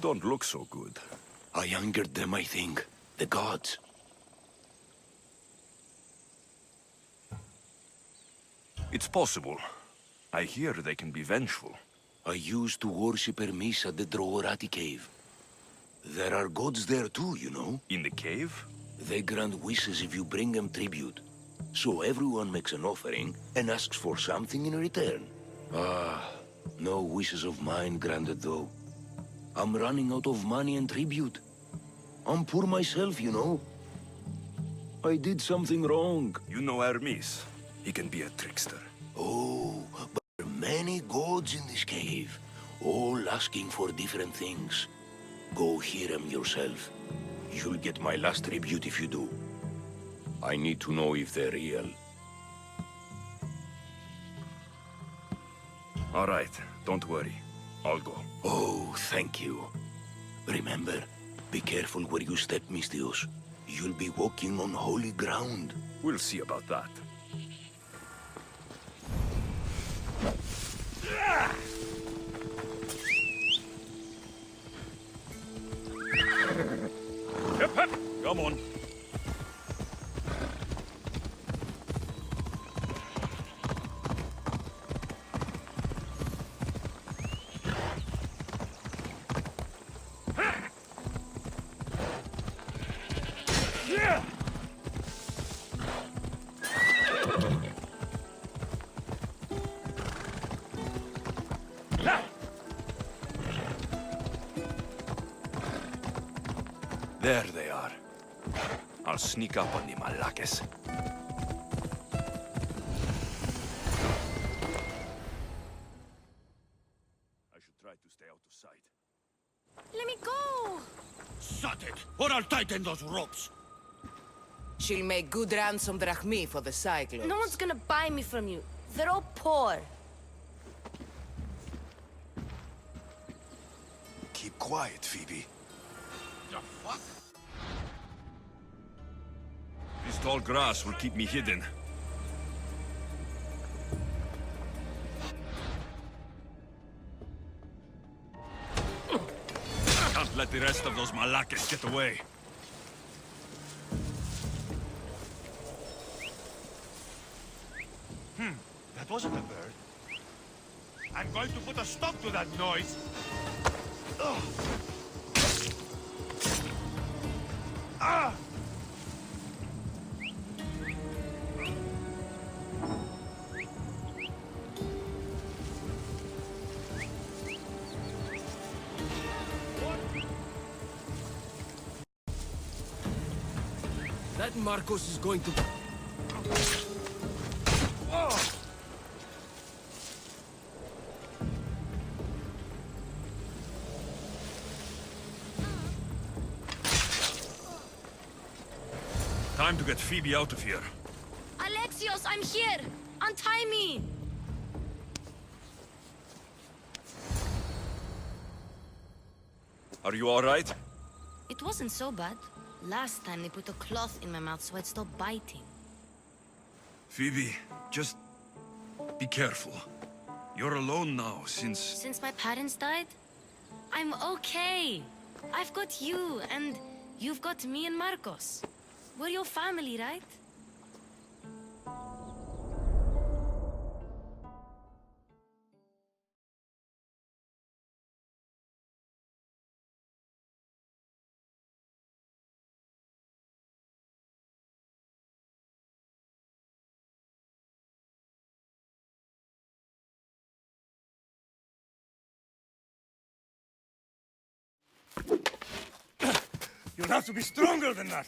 don't look so good. I angered them, I think. The gods. It's possible. I hear they can be vengeful. I used to worship Hermes at the Droorati cave. There are gods there too, you know. In the cave? They grant wishes if you bring them tribute. So everyone makes an offering and asks for something in return. Ah, no wishes of mine granted though. I'm running out of money and tribute. I'm poor myself, you know. I did something wrong. You know Hermes. He can be a trickster. Oh, but there are many gods in this cave, all asking for different things. Go hear them yourself. You'll get my last tribute if you do. I need to know if they're real. All right, don't worry. I'll go. Oh, thank you. Remember, be careful where you step, Mistios. You'll be walking on holy ground. We'll see about that. Hip, hip. Come on. There they are. I'll sneak up on the Malakes. I should try to stay out of sight. Let me go! Shut it, or I'll tighten those ropes! She'll make good ransom drachmi for the Cyclones. No one's gonna buy me from you. They're all poor. Keep quiet, Phoebe. The fuck? This tall grass will keep me hidden. Can't let the rest of those Malakes get away. That wasn't a bird. I'm going to put a stop to that noise. Ugh. Ah! That Marcos is going to... Time to get Phoebe out of here. Alexios, I'm here! Untie me! Are you all right? It wasn't so bad. Last time they put a cloth in my mouth so I'd stop biting. Phoebe, just be careful. You're alone now since... Since my parents died, I'm okay. I've got you, and you've got me and Marcos. We're your family, right? You'll have to be stronger than that.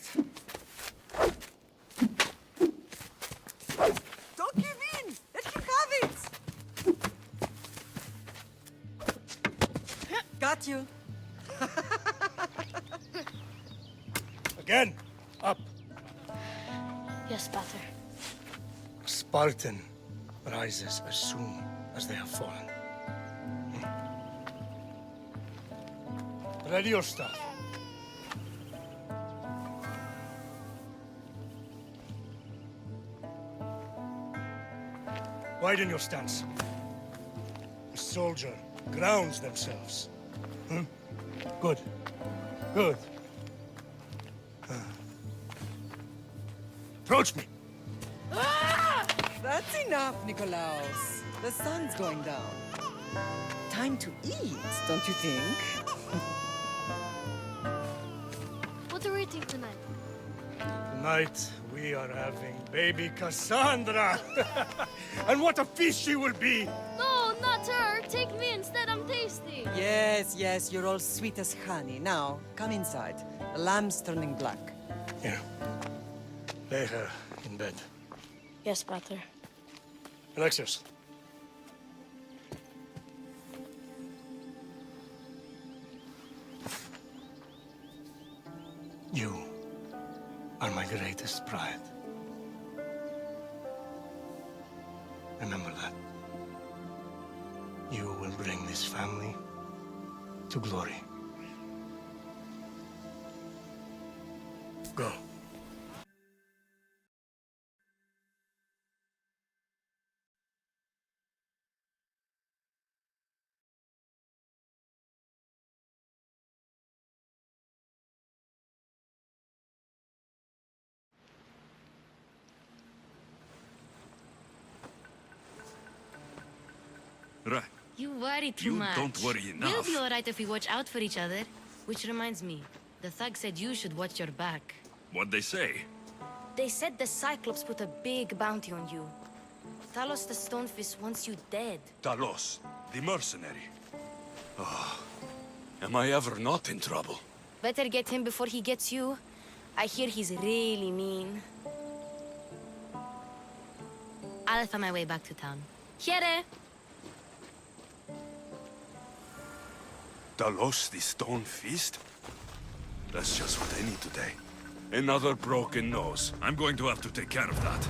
Don't give in! Let him have it! Got you. Again, up. Yes, Pater. Spartan rises as soon as they have fallen. Ready your staff. Widen your stance. A soldier grounds themselves. Good. Good. Approach me. That's enough, Nikolaos. The sun's going down. Time to eat, don't you think? What are we eating tonight? Tonight, we are having baby Cassandra. And what a feast she will be. No, not her. Take me instead. I'm tasty. Yes, yes, you're all sweet as honey. Now, come inside. The lamb's turning black. Here. Lay her in bed. Yes, Pater. Alexios. You are my greatest pride. Remember that. You will bring this family to glory. Go. Right. You worry too You much. don't worry We'll enough. be alright if we watch out for each other. Which reminds me, the thug said you should watch your back. What'd they say? They said the Cyclops put a big bounty on you. Talos the Stonefist wants you dead. Talos, the mercenary. Oh, am I ever not in trouble? Better get him before he gets you. I hear he's really mean. I'll find my way back to town. Here! Talos, the stone fist? That's just what I need today. Another broken nose. I'm going to have to take care of that.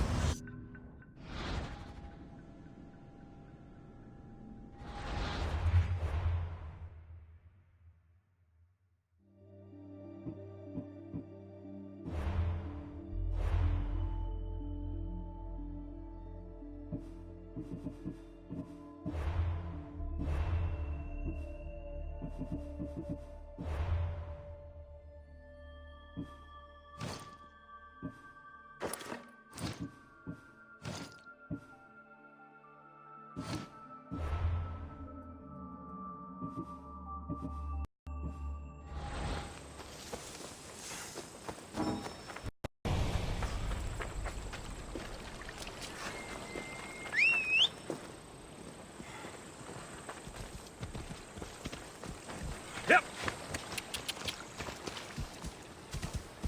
Yep.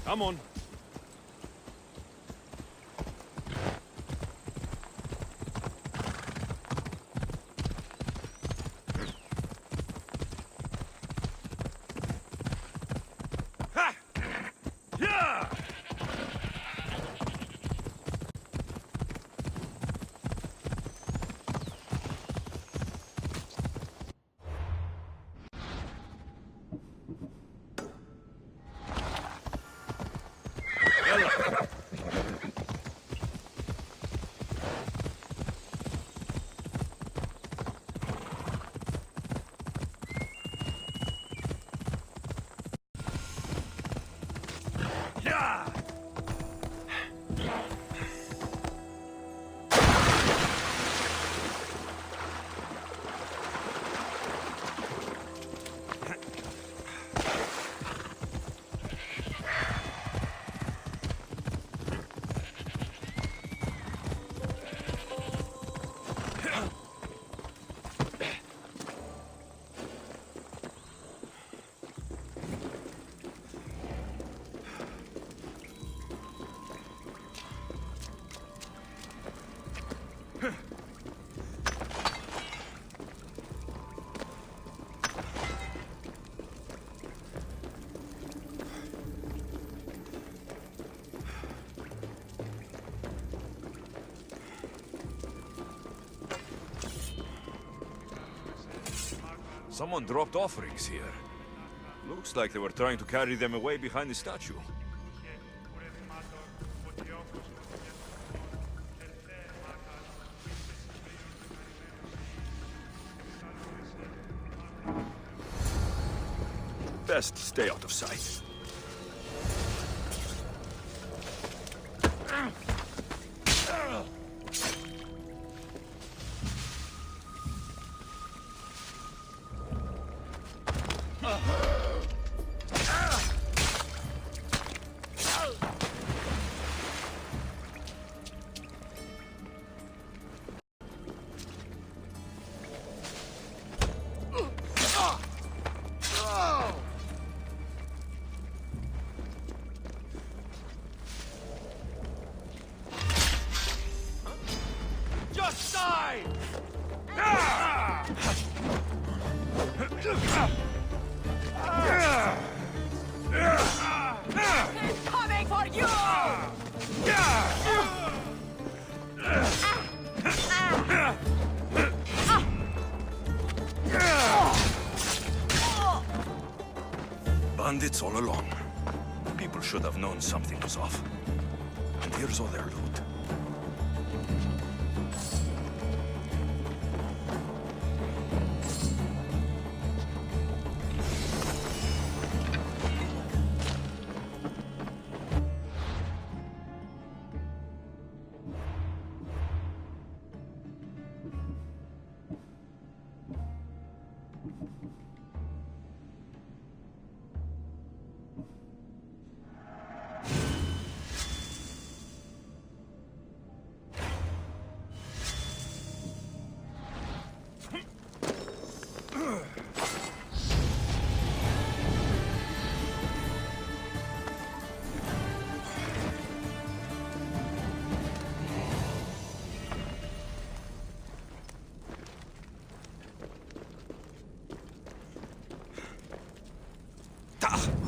Come on. Ha! Yeah! Yeah! Someone dropped offerings here. Looks like they were trying to carry them away behind the statue. Best stay out of sight. Just die! Coming for you! Bandits all along. People should have known something was off. And here's all their loot.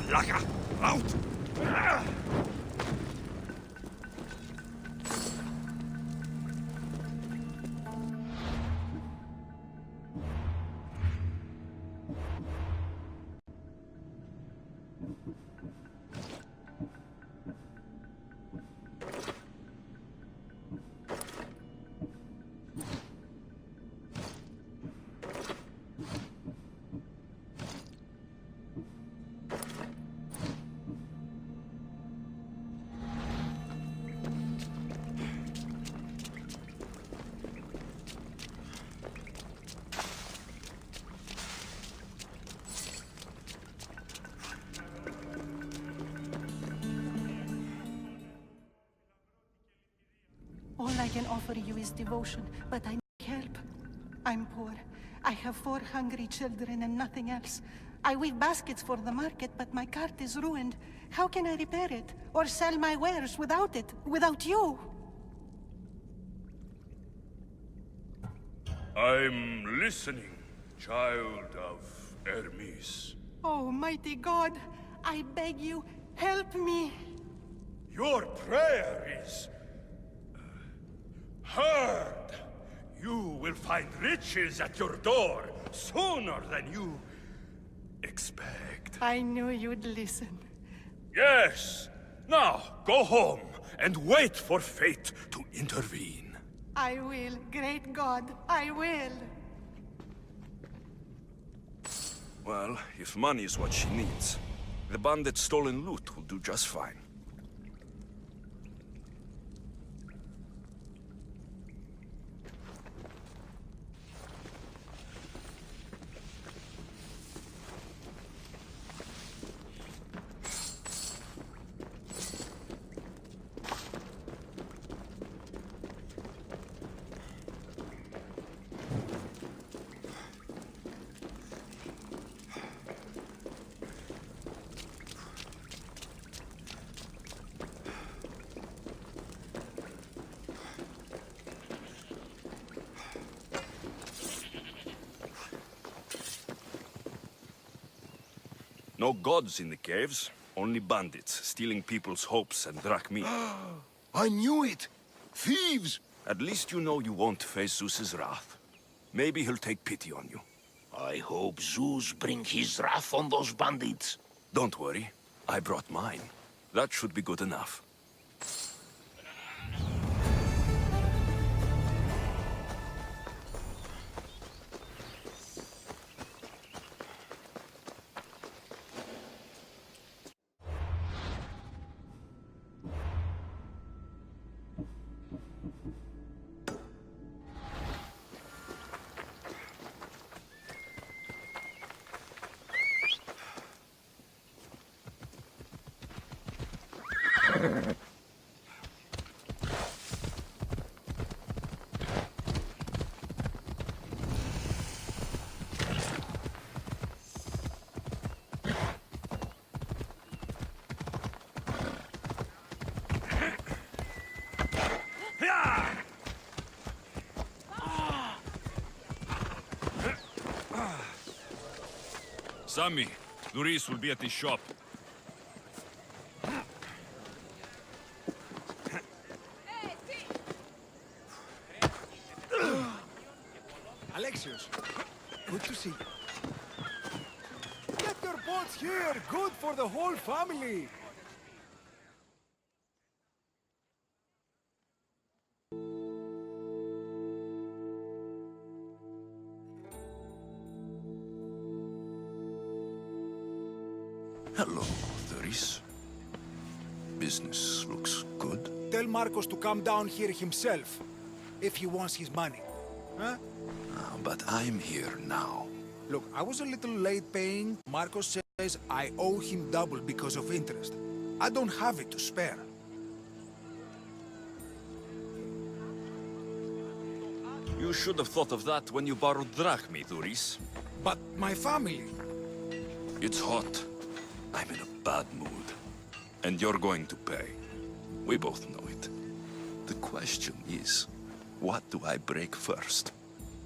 Laka! Out! All I can offer you is devotion, but I need help. I'm poor. I have 4 hungry children and nothing else. I weave baskets for the market, but my cart is ruined. How can I repair it? Or sell my wares without it? Without you? I'm listening, child of Hermes. Oh, mighty God, I beg you, help me. Your prayer is heard. You will find riches at your door sooner than you expect. I knew you'd listen. Yes. Now, go home and wait for fate to intervene. I will, great God, I will. Well, if money is what she needs, the bandit's stolen loot will do just fine. No gods in the caves, only bandits stealing people's hopes and drachmi. I knew it! Thieves! At least you know you won't face Zeus's wrath. Maybe he'll take pity on you. I hope Zeus bring his wrath on those bandits. Don't worry, I brought mine. That should be good enough. Sammy, Luis will be at the shop. Alexios, good to see you. Get your boats here! Good for the whole family! Hello, Luis. Business looks good. Tell Marcos to come down here himself, if he wants his money. Huh? But I'm here now. Look, I was a little late paying. Marcos says I owe him double because of interest. I don't have it to spare. You should have thought of that when you borrowed drachmi, Luis. But my family... It's hot. I'm in a bad mood. And you're going to pay. We both know it. The question is, what do I break first?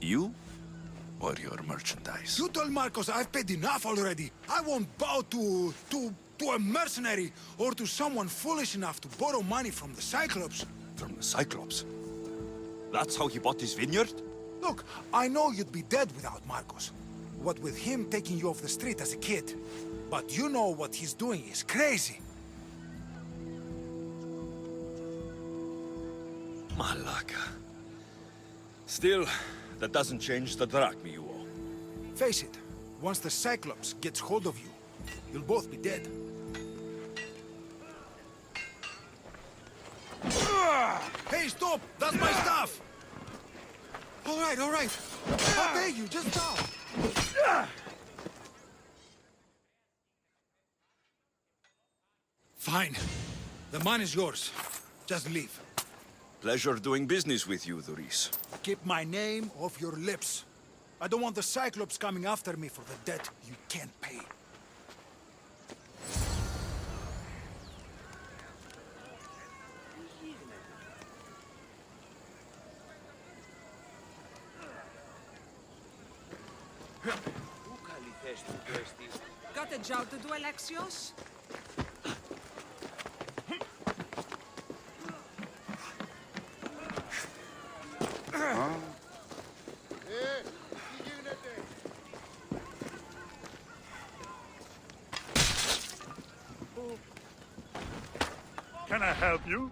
You or your merchandise? You told Marcos I've paid enough already. I won't bow to a mercenary or to someone foolish enough to borrow money from the Cyclops. From the Cyclops? That's how he bought his vineyard? Look, I know you'd be dead without Marcos. What with him taking you off the street as a kid. But you know what he's doing is crazy. Malaka. Still, that doesn't change the drachmi you owe. Face it, once the Cyclops gets hold of you, you'll both be dead. Hey, stop! That's my stuff! All right. I'll pay you, just now. Fine. The man is yours. Just leave. Pleasure doing business with you, Luis. Keep my name off your lips. I don't want the Cyclops coming after me for the debt you can't pay. Got a job to do, Alexios? Can I help you?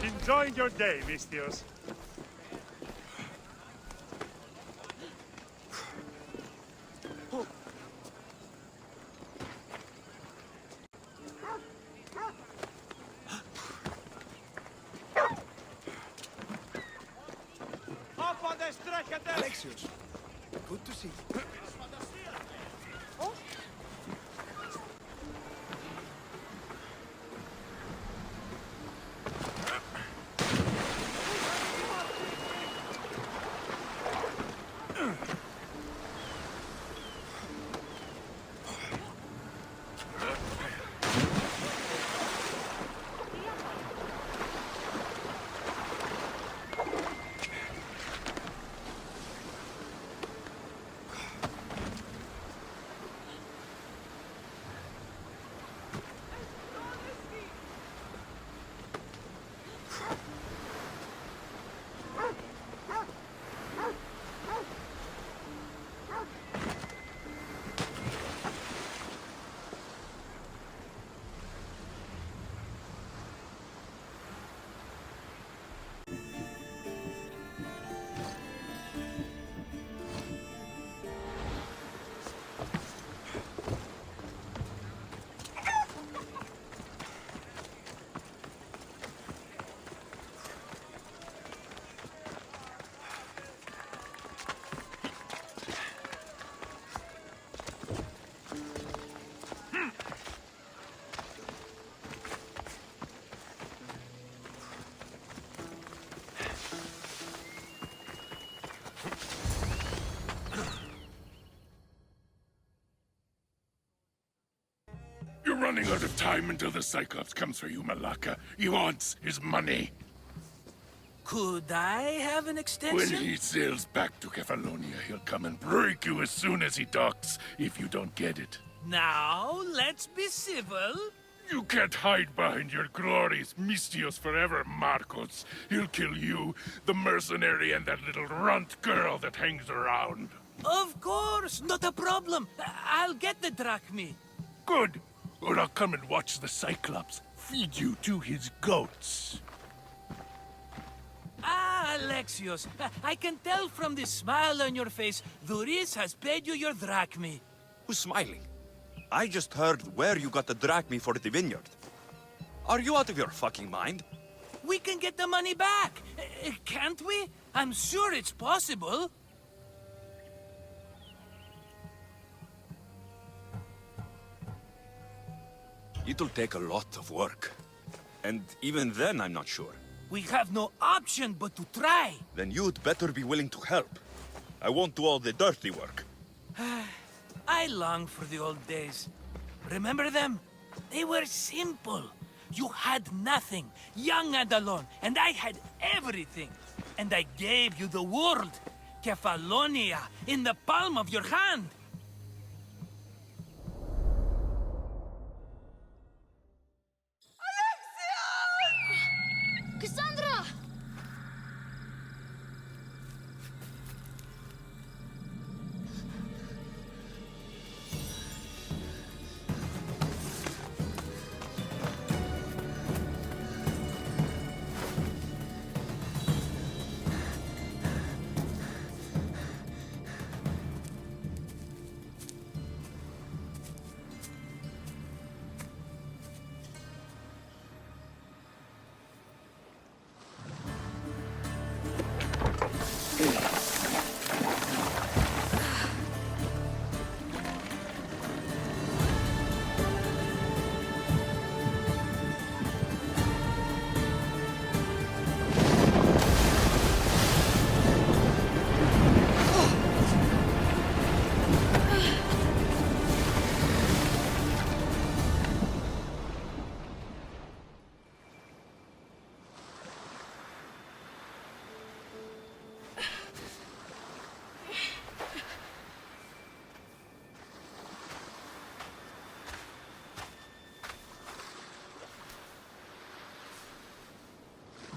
Enjoying your day, Vistios. Alexios, good to see you. You're running out of time until the Cyclops comes for you, Malaka. He wants his money. Could I have an When extension? he sails back to Kefalonia, he'll come and break you as soon as he docks, if you don't get it. Now, let's be civil. You can't hide behind your glories, Mistios forever, Marcos. He'll kill you, the mercenary, and that little runt girl that hangs around. Of course, not a problem. I'll get the drachmi. Good. Or I'll come and watch the Cyclops feed you to his goats. Ah, Alexios, I can tell from the smile on your face, Duris has paid you your drachmi. Who's smiling? I just heard where you got the drachmi for the vineyard. Are you out of your fucking mind? We can get the money back, can't we? I'm sure it's possible. It'll take a lot of work. And even then, I'm not sure. We have no option but to try. Then you'd better be willing to help. I won't do all the dirty work. I long for the old days. Remember them? They were simple. You had nothing, young and alone, and I had everything. And I gave you the world, Kefalonia, in the palm of your hand. Cassandra!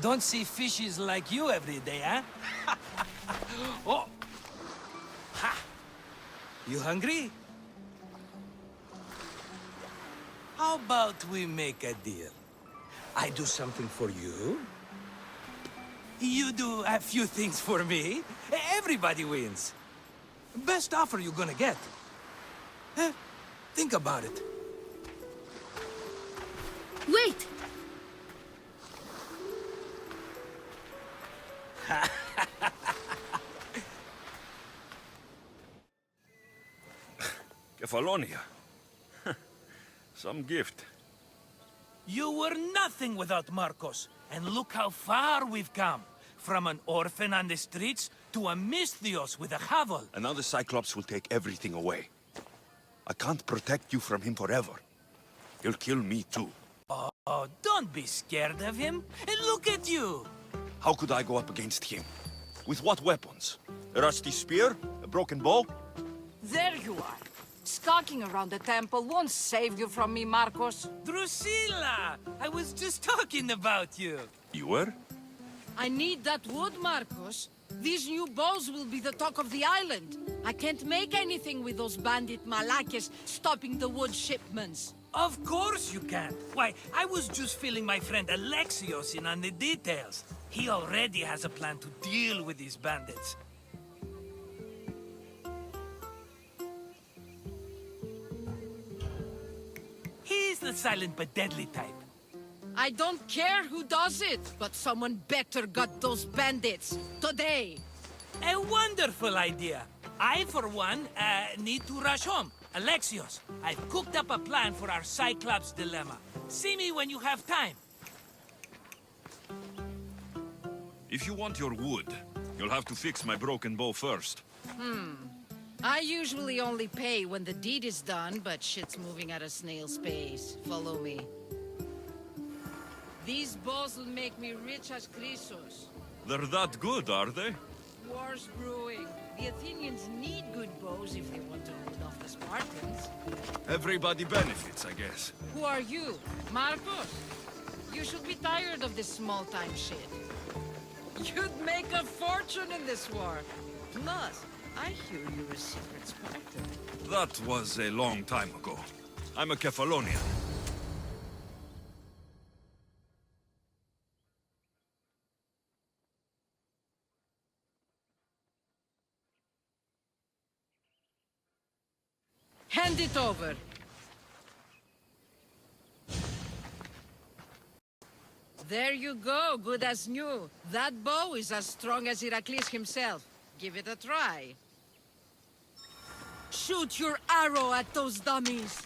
Don't see fishes like you every day, huh? Oh! Ha! You hungry? How about we make a deal? I do something for you. You do a few things for me. Everybody wins. Best offer you're gonna get. Huh? Think about it. Wait! Kefalonia. Some gift. You were nothing without Marcos, and look how far we've come. From an orphan on the streets to a Misthios with a hovel. And now the Cyclops will take everything away. I can't protect you from him forever. He'll kill me too. Oh, don't be scared of him. And look at you. How could I go up against him? With what weapons? A rusty spear? A broken bow? There you are. Skulking around the temple won't save you from me, Marcos. Drusilla! I was just talking about you. You were? I need that wood, Marcos. These new bows will be the talk of the island. I can't make anything with those bandit malakes stopping the wood shipments. Of course you can. Why, I was just filling my friend Alexios in on the details. He already has a plan to deal with these bandits. He's the silent but deadly type. I don't care who does it, but someone better got those bandits. Today. A wonderful idea. I, for one, need to rush home. Alexios, I've cooked up a plan for our Cyclops dilemma. See me when you have time. If you want your wood, You'll have to fix my broken bow first. I usually only pay when the deed is done, but shit's moving at a snail's pace. Follow me. These bows will make me rich as Chrysos. They're that good, are they? War's brewing. The Athenians need good bows if they want to hold off the Spartans. Everybody benefits, I guess. Who are you? Marcos? You should be tired of this small-time shit. You'd make a fortune in this war. Plus, I hear you're a secret Spartan. That was a long time ago. I'm a Kephalonian. Hand it over. There you go, good as new. That bow is as strong as Heracles himself. Give it a try. Shoot your arrow at those dummies.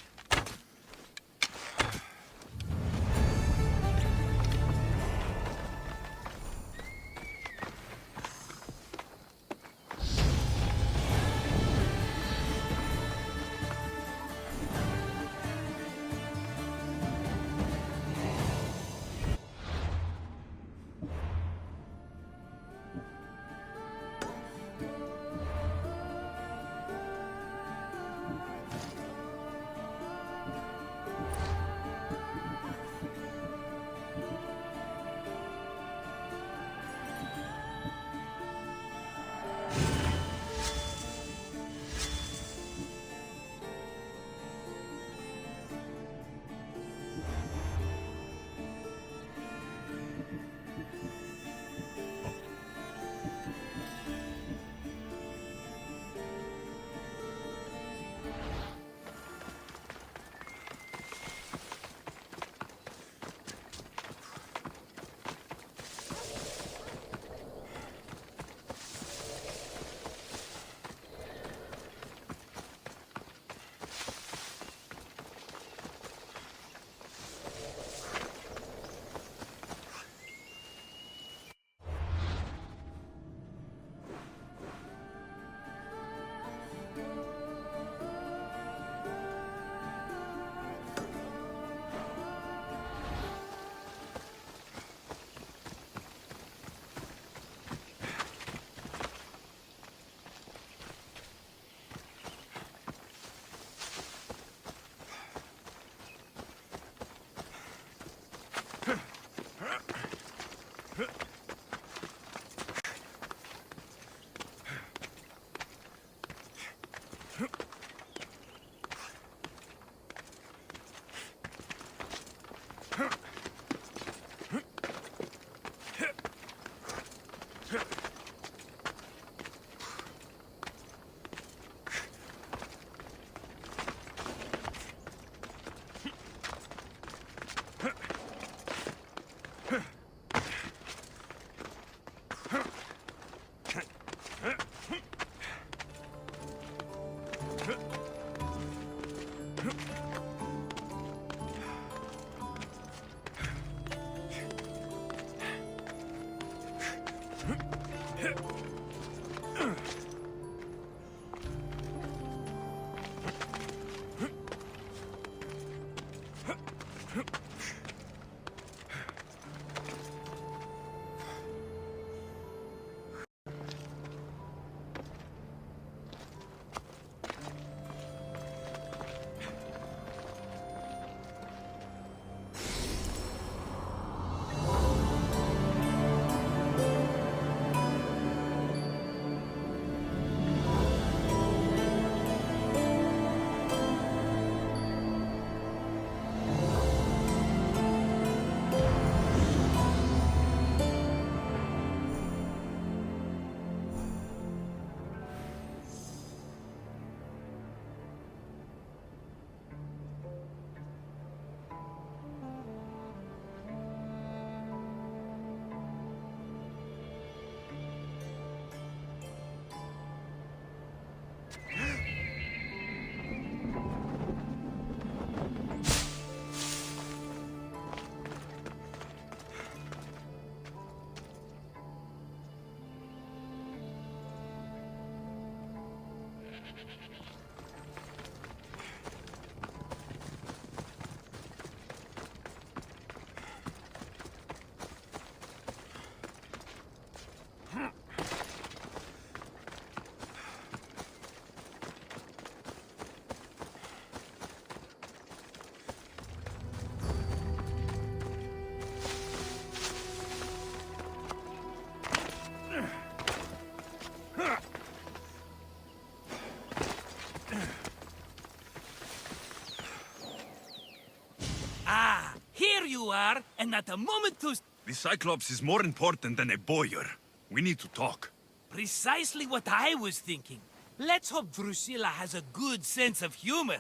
are, and not a moment to... The Cyclops is more important than a boyar. We need to talk. Precisely what I was thinking. Let's hope Drusilla has a good sense of humor.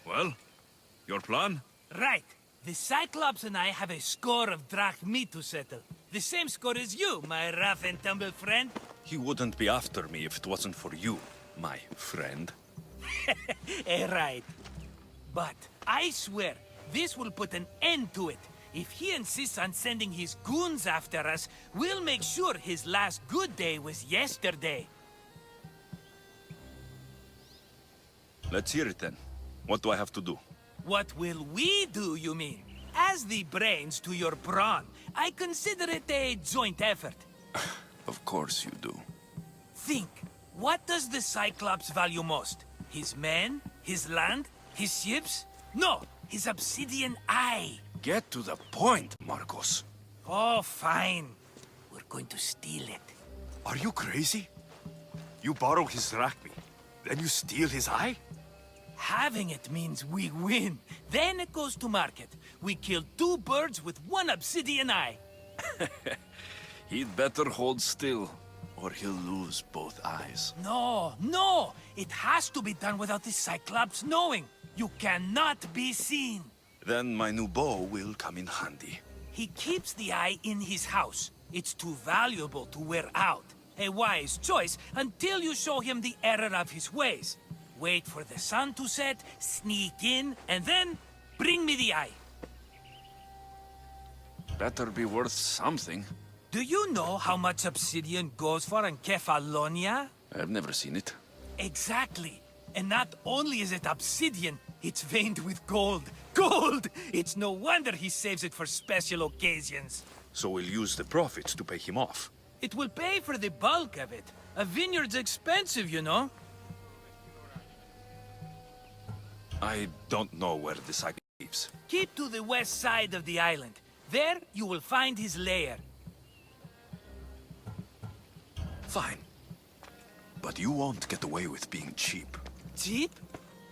Well, your plan? Right. The Cyclops and I have a score of drachmi to settle. The same score as you, my rough and tumble friend. He wouldn't be after me if it wasn't for you, my friend. Right. But I swear, this will put an end to it. If he insists on sending his goons after us, we'll make sure his last good day was yesterday. Let's hear it then. What do I have to do? What will we do, you mean? As the brains to your brawn, I consider it a joint effort. Of course you do. Think, what does the Cyclops value most? His men? His land? His ships? No, his obsidian eye. Get to the point, Marcos. Oh, fine. We're going to steal it. Are you crazy? You borrow his drachmi, then you steal his eye? Having it means we win. Then it goes to market. We kill 2 birds with 1 obsidian eye. He'd better hold still, or he'll lose both eyes. No, no! It has to be done without the Cyclops knowing. You cannot be seen. Then my new bow will come in handy. He keeps the eye in his house. It's too valuable to wear out. A wise choice until you show him the error of his ways. Wait for the sun to set, sneak in, and then bring me the eye. Better be worth something. Do you know how much obsidian goes for in Kefalonia? I've never seen it. Exactly. And not only is it obsidian, it's veined with gold. Gold! It's no wonder he saves it for special occasions. So we'll use the profits to pay him off. It will pay for the bulk of it. A vineyard's expensive, you know. I don't know where the cycle lives. Keep to the west side of the island. There, you will find his lair. Fine. But you won't get away with being cheap. Cheap?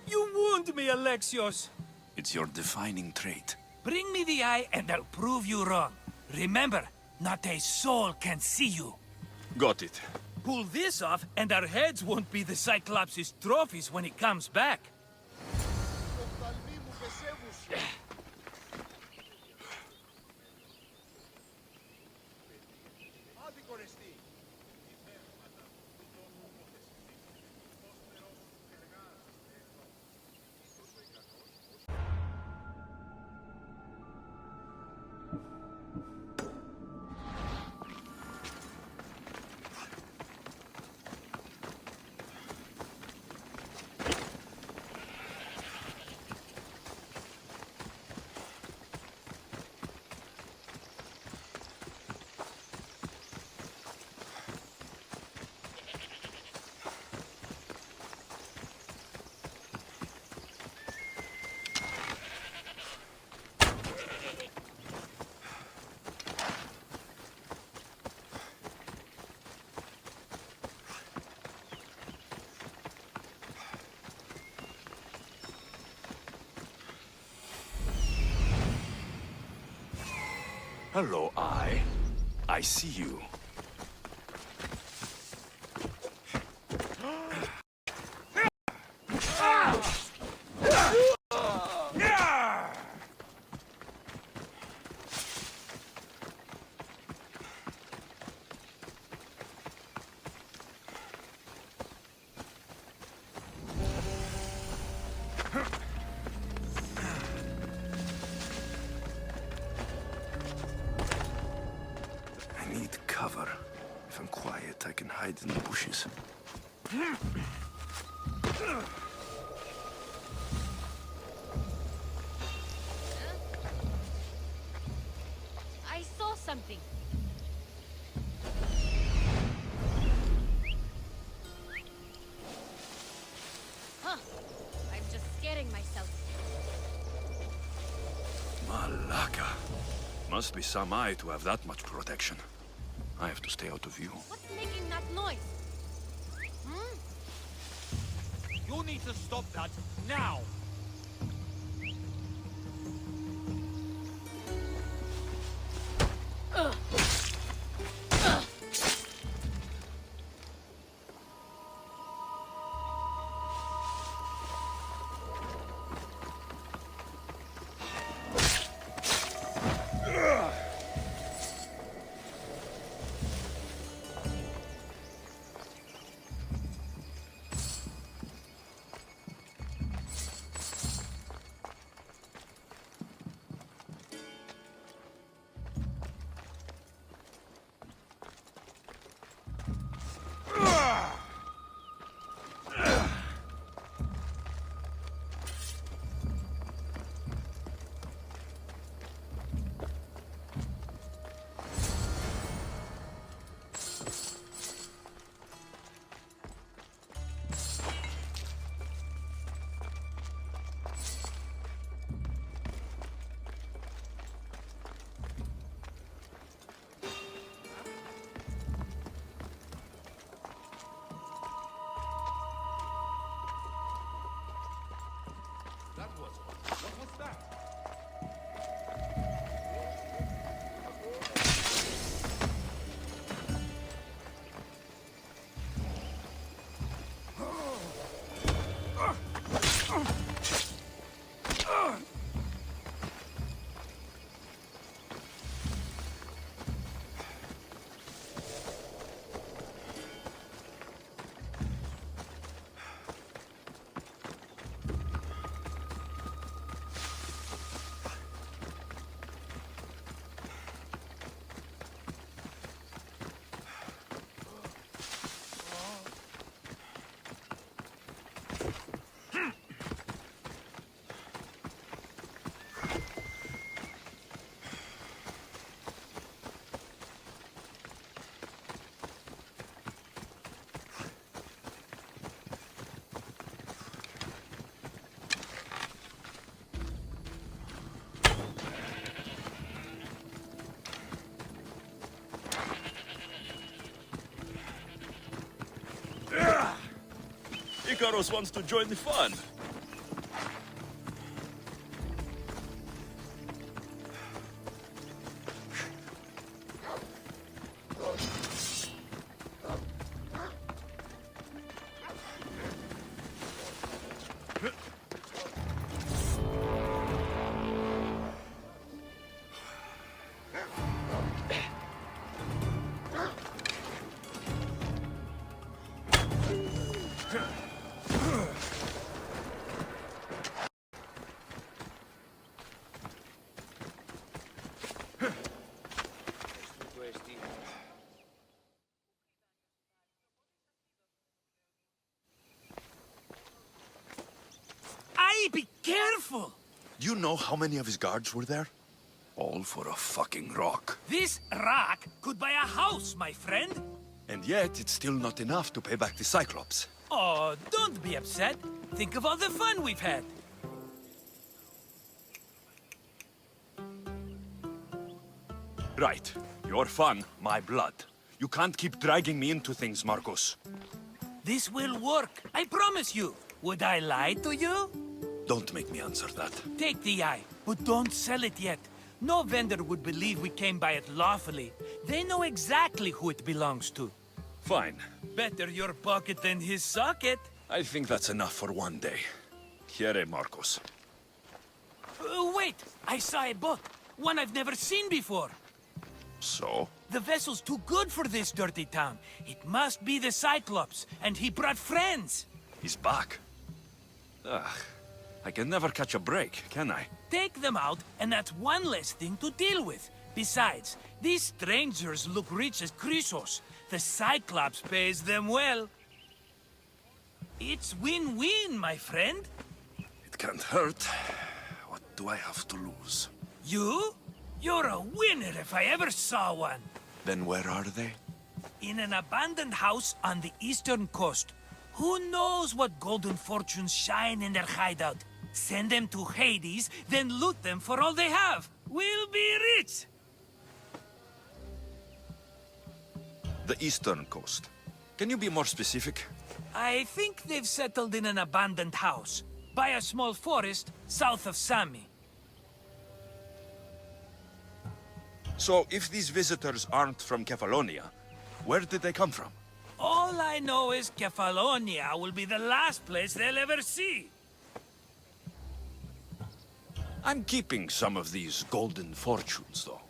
You wound me, Alexios. It's your defining trait. Bring me the eye and I'll prove you wrong. Remember, not a soul can see you. Got it. Pull this off and our heads won't be the Cyclops' trophies when he comes back. Hello, I see you. Cover. If I'm quiet, I can hide in the bushes. I saw something. Huh. I'm just scaring myself. Malaka. Must be some eye to have that much protection. I have to stay out of view. What's making that noise? Hmm? You need to stop that now. Icarus wants to join the fun. Be careful! Do you know how many of his guards were there? All for a fucking rock. This rock could buy a house, my friend. And yet, it's still not enough to pay back the Cyclops. Oh, don't be upset. Think of all the fun we've had. Right. Your fun, my blood. You can't keep dragging me into things, Marcos. This will work, I promise you. Would I lie to you? Don't make me answer that. Take the eye, but don't sell it yet. No vendor would believe we came by it lawfully. They know exactly who it belongs to. Fine. Better your pocket than his socket. I think that's enough for one day. Here, Marcos. Wait! I saw a boat. One I've never seen before. So? The vessel's too good for this dirty town. It must be the Cyclops, and he brought friends. He's back. Ugh. I can never catch a break, can I? Take them out, and that's one less thing to deal with. Besides, these strangers look rich as Chrysos. The Cyclops pays them well. It's win-win, my friend. It can't hurt. What do I have to lose? You? You're a winner if I ever saw one. Then where are they? In an abandoned house on the eastern coast. Who knows what golden fortunes shine in their hideout? Send them to Hades, then loot them for all they have. We'll be rich! The eastern coast. Can you be more specific? I think they've settled in an abandoned house, by a small forest south of Sami. So, if these visitors aren't from Kefalonia, where did they come from? All I know is Kefalonia will be the last place they'll ever see. I'm keeping some of these golden fortunes, though.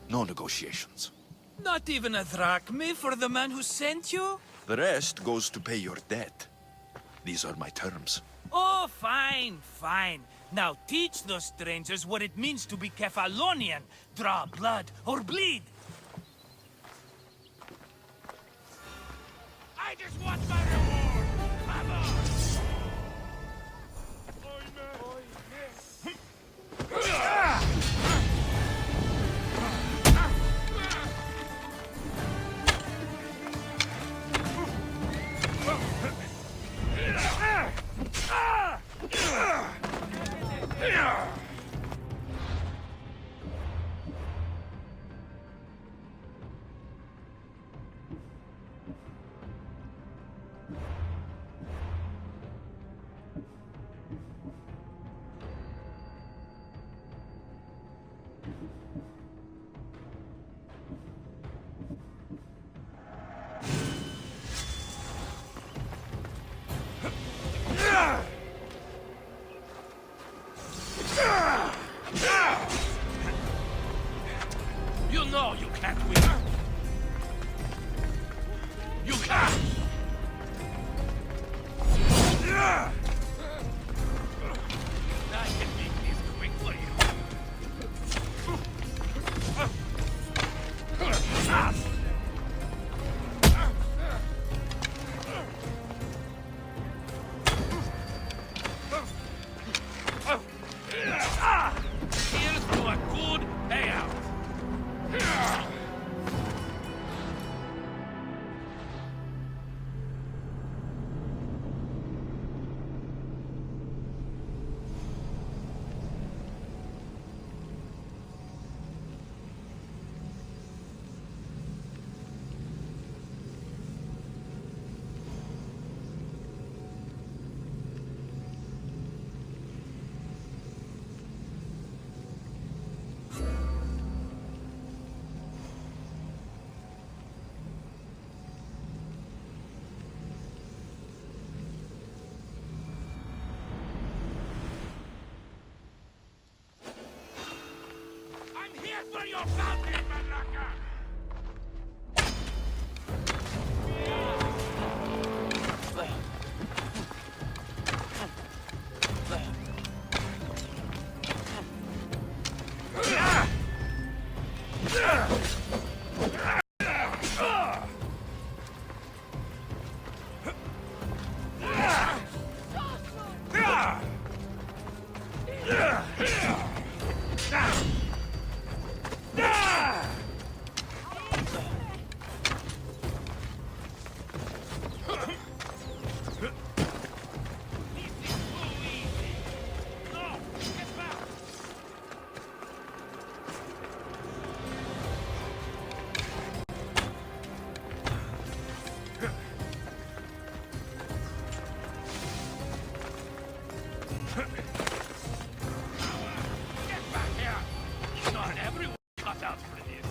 No negotiations. Not even a drachme for the man who sent you? The rest goes to pay your debt. These are my terms. Oh, fine, fine. Now teach those strangers what it means to be Kefalonian. Draw blood or bleed. I just want my reward! Come on! Not everyone cut out for this.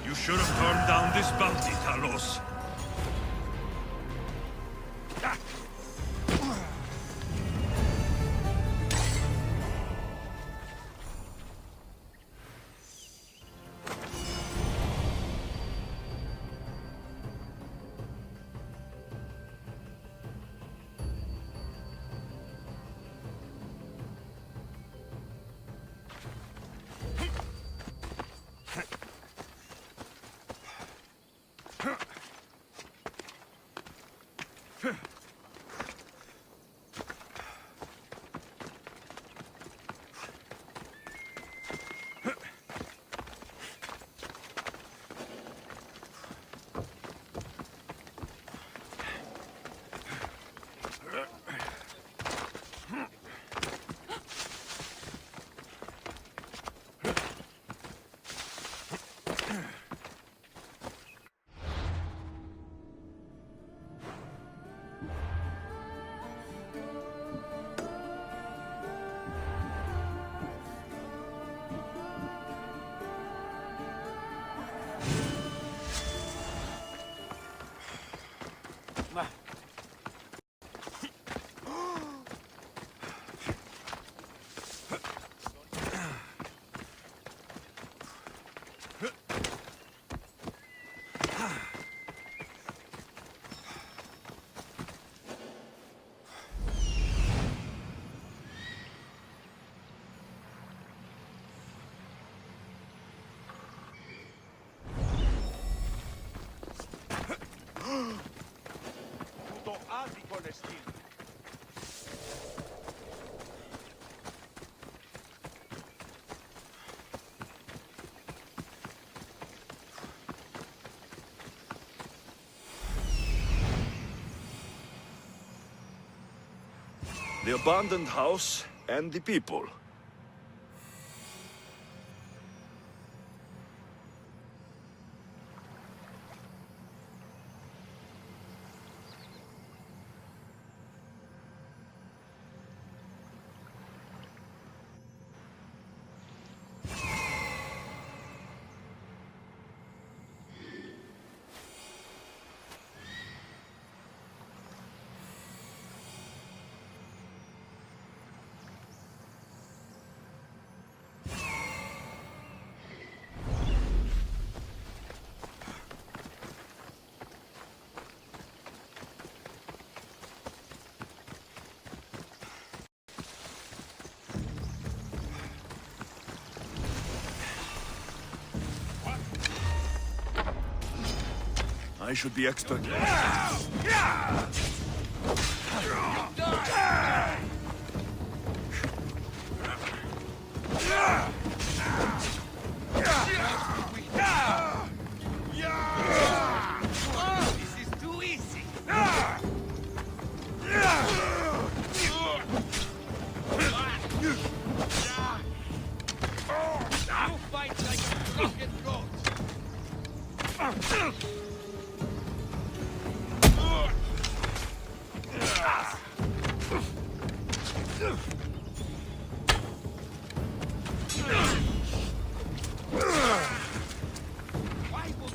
You should have turned down this bounty, Talos. The abandoned house and the people. I should be expert. This is too easy. You fight like a drunken goat. Why would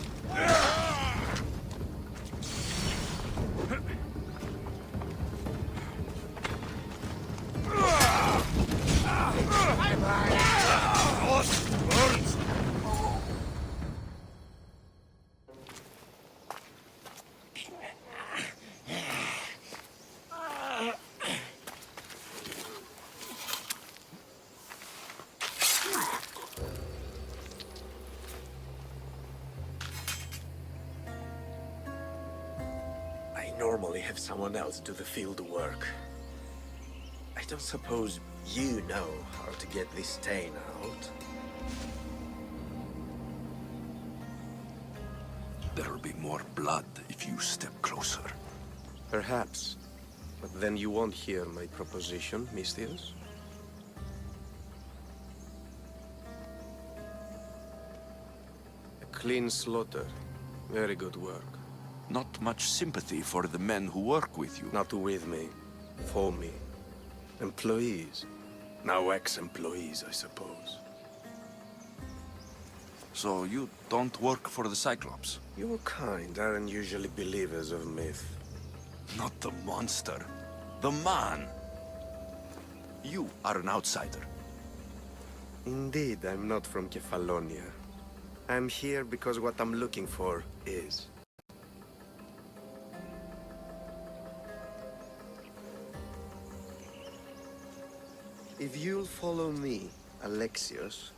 have someone else do the field work. I don't suppose you know how to get this stain out. There'll be more blood if you step closer. Perhaps. But then you won't hear my proposition, Mistius. A clean slaughter. Very good work. Not much sympathy for the men who work with you. Not with me. For me. Employees. Now ex-employees, I suppose. So you don't work for the Cyclops? Your kind aren't usually believers of myth. Not the monster. The man. You are an outsider. Indeed, I'm not from Kefalonia. I'm here because what I'm looking for is. If you'll follow me, Alexios...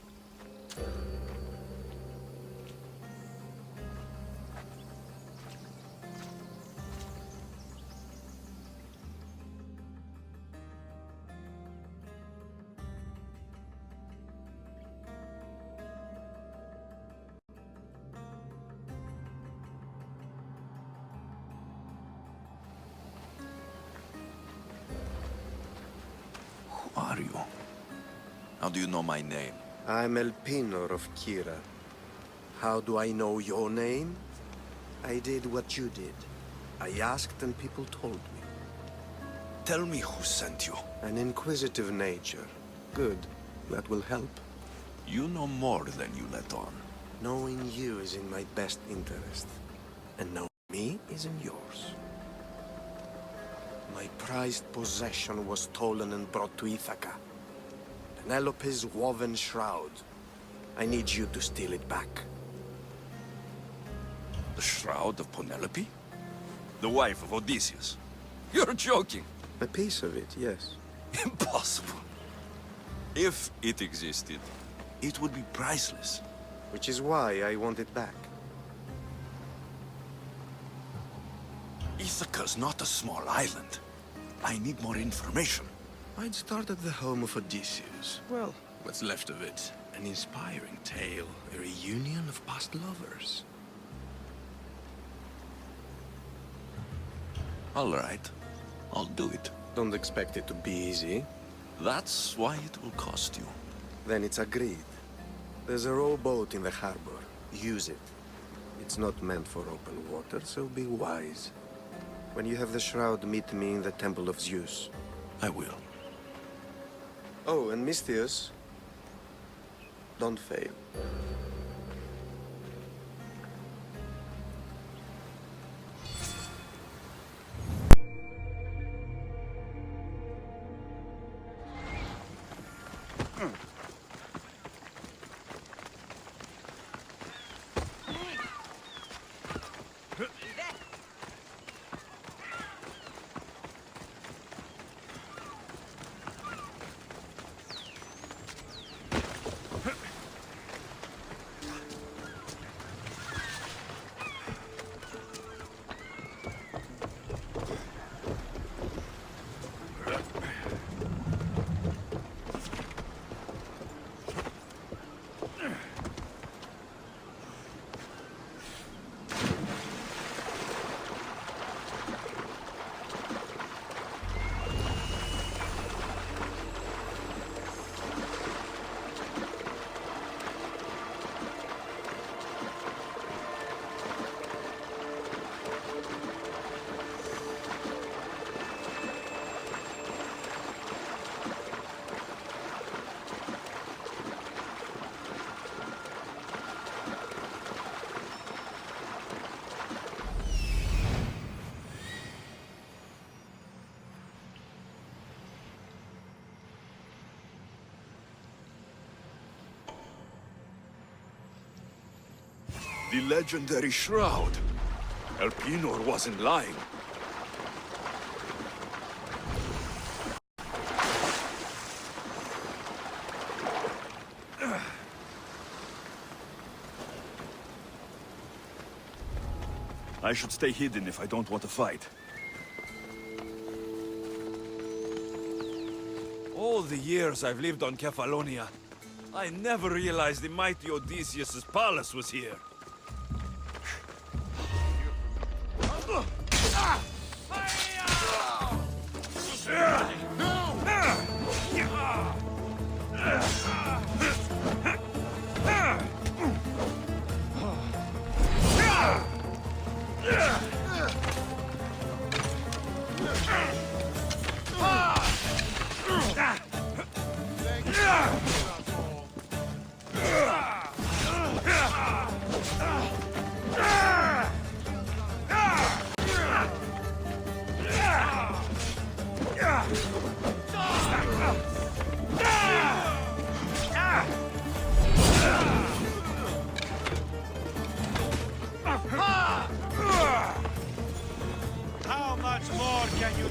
Who are you? How do you know my name? I'm Elpinor of Kira. How do I know your name? I did what you did. I asked and people told me. Tell me who sent you. An inquisitive nature. Good. That will help. You know more than you let on. Knowing you is in my best interest. And knowing me is in yours. My prized possession was stolen and brought to Ithaca. Penelope's woven shroud. I need you to steal it back. The shroud of Penelope? The wife of Odysseus? You're joking! A piece of it, yes. Impossible. If it existed, it would be priceless. Which is why I want it back. Ithaca's not a small island. I need more information. I'd start at the home of Odysseus. Well, what's left of it. An inspiring tale, a reunion of past lovers. All right. I'll do it. Don't expect it to be easy. That's why it will cost you. Then it's agreed. There's a rowboat in the harbor. Use it. It's not meant for open water, so be wise. When you have the shroud, meet me in the Temple of Zeus. I will. Oh, and Mistius, don't fail. The legendary shroud. Elpinor wasn't lying. I should stay hidden if I don't want to fight. All the years I've lived on Kefalonia, I never realized the mighty Odysseus' palace was here. How much more can you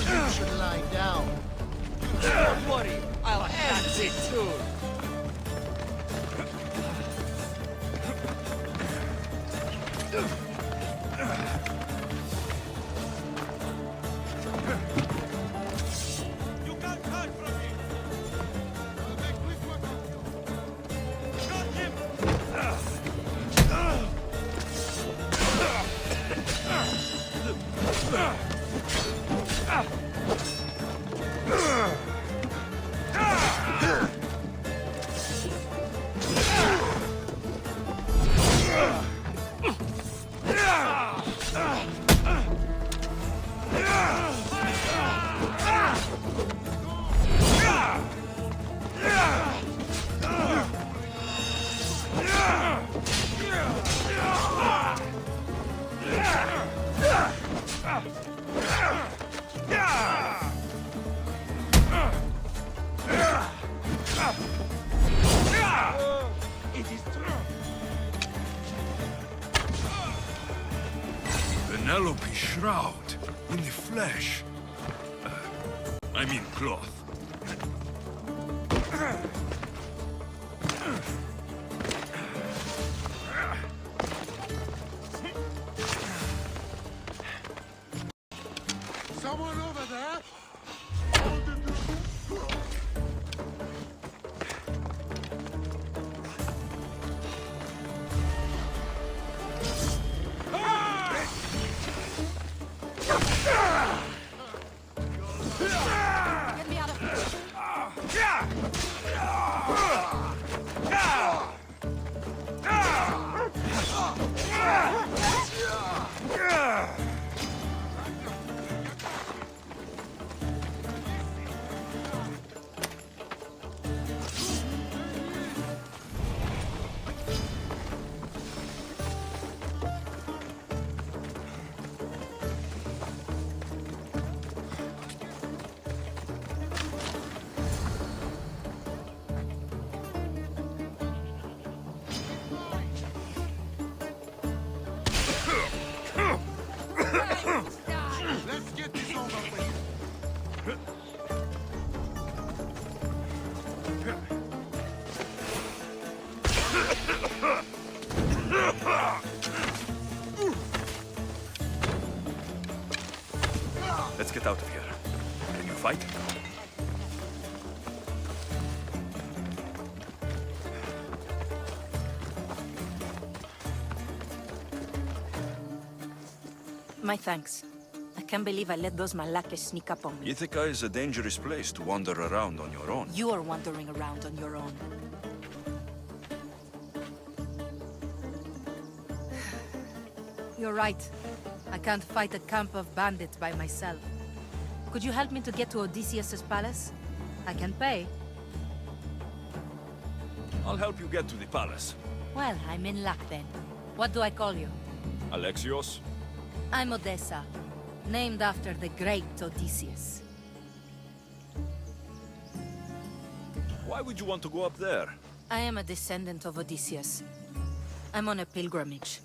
You should lie down. Don't worry, I'll handle it soon. You can't hide from me! Got him! Penelope's shroud in the flesh. I mean cloth. Someone over there? Get me out of here. Let's get this over with. Let's get out of here. Can you fight? My thanks. I can't believe I let those Malakas sneak up on me. Ithaca is a dangerous place to wander around on your own. You are wandering around on your own. You're right. I can't fight a camp of bandits by myself. Could you help me to get to Odysseus' palace? I can pay. I'll help you get to the palace. Well, I'm in luck then. What do I call you? Alexios? I'm Odessa, named after the great Odysseus. Why would you want to go up there? I am a descendant of Odysseus. I'm on a pilgrimage.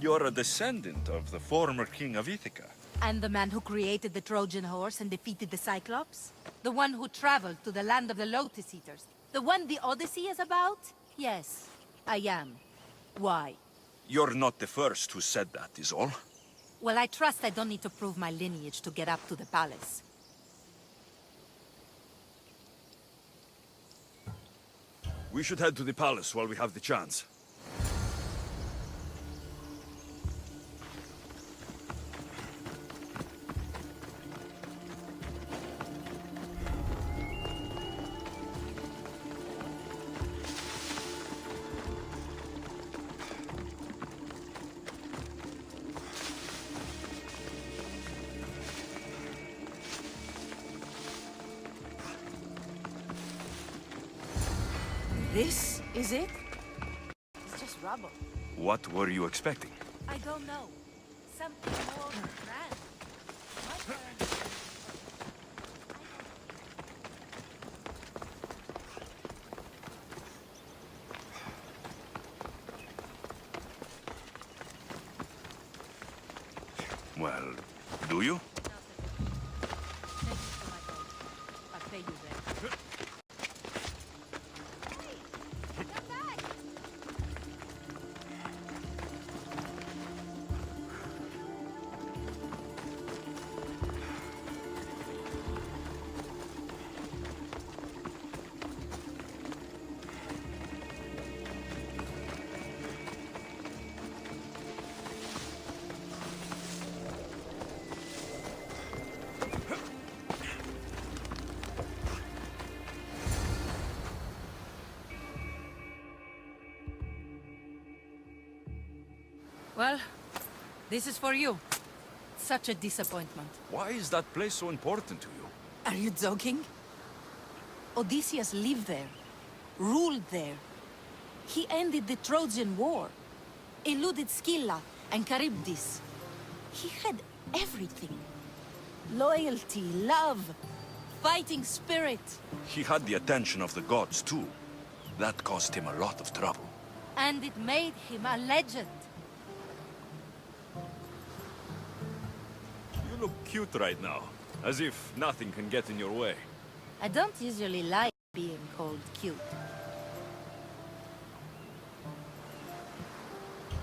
You're a descendant of the former king of Ithaca. And the man who created the Trojan horse and defeated the Cyclops? The one who traveled to the land of the Lotus Eaters? The one the Odyssey is about? Yes, I am. Why? You're not the first who said that, is all. Well, I trust I don't need to prove my lineage to get up to the palace. We should head to the palace while we have the chance. This is it? It's just rubble. What were you expecting? I don't know. Something more grand. My parents... Well, do you? Thank you for my gold. I'll pay you then. Well, this is for you. Such a disappointment. Why is that place so important to you? Are you joking? Odysseus lived there, ruled there. He ended the Trojan War, eluded Scylla and Charybdis. He had everything. Loyalty, love, fighting spirit. He had the attention of the gods, too. That cost him a lot of trouble. And it made him a legend. You look cute right now, as if nothing can get in your way. I don't usually like being called cute.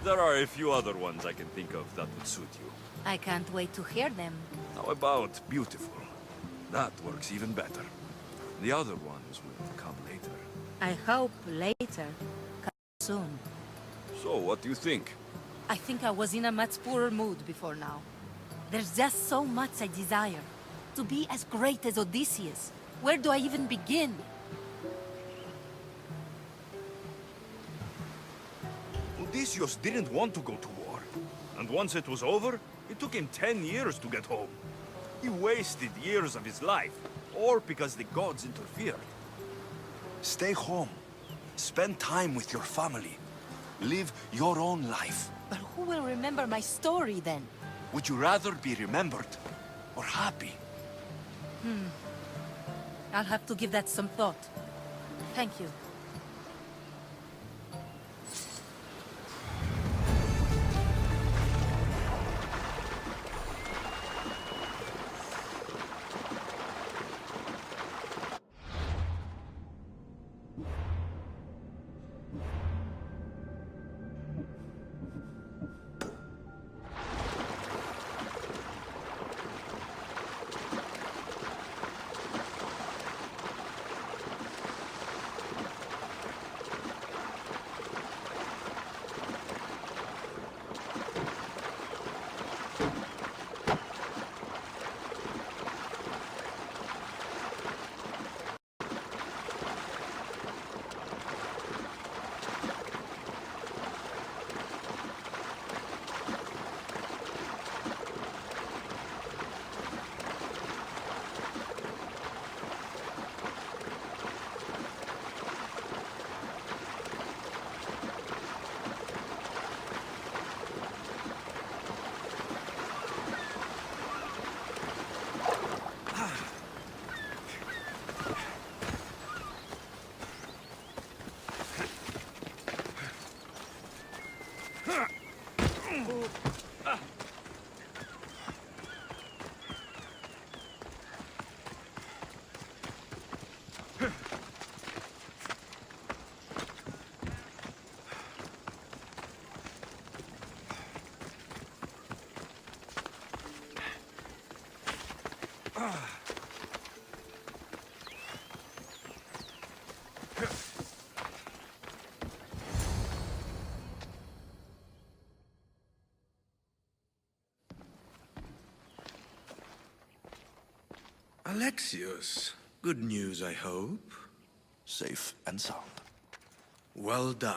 There are a few other ones I can think of that would suit you. I can't wait to hear them. How about beautiful? That works even better. The other ones will come later. I hope later comes soon. So, what do you think? I think I was in a much poorer mood before now. There's just so much I desire. To be as great as Odysseus. Where do I even begin? Odysseus didn't want to go to war. And once it was over, it took him 10 years to get home. He wasted years of his life, all because the gods interfered. Stay home. Spend time with your family. Live your own life. But who will remember my story then? Would you rather be remembered or happy? I'll have to give that some thought. Thank you. Alexios, good news, I hope. Safe and sound. Well done.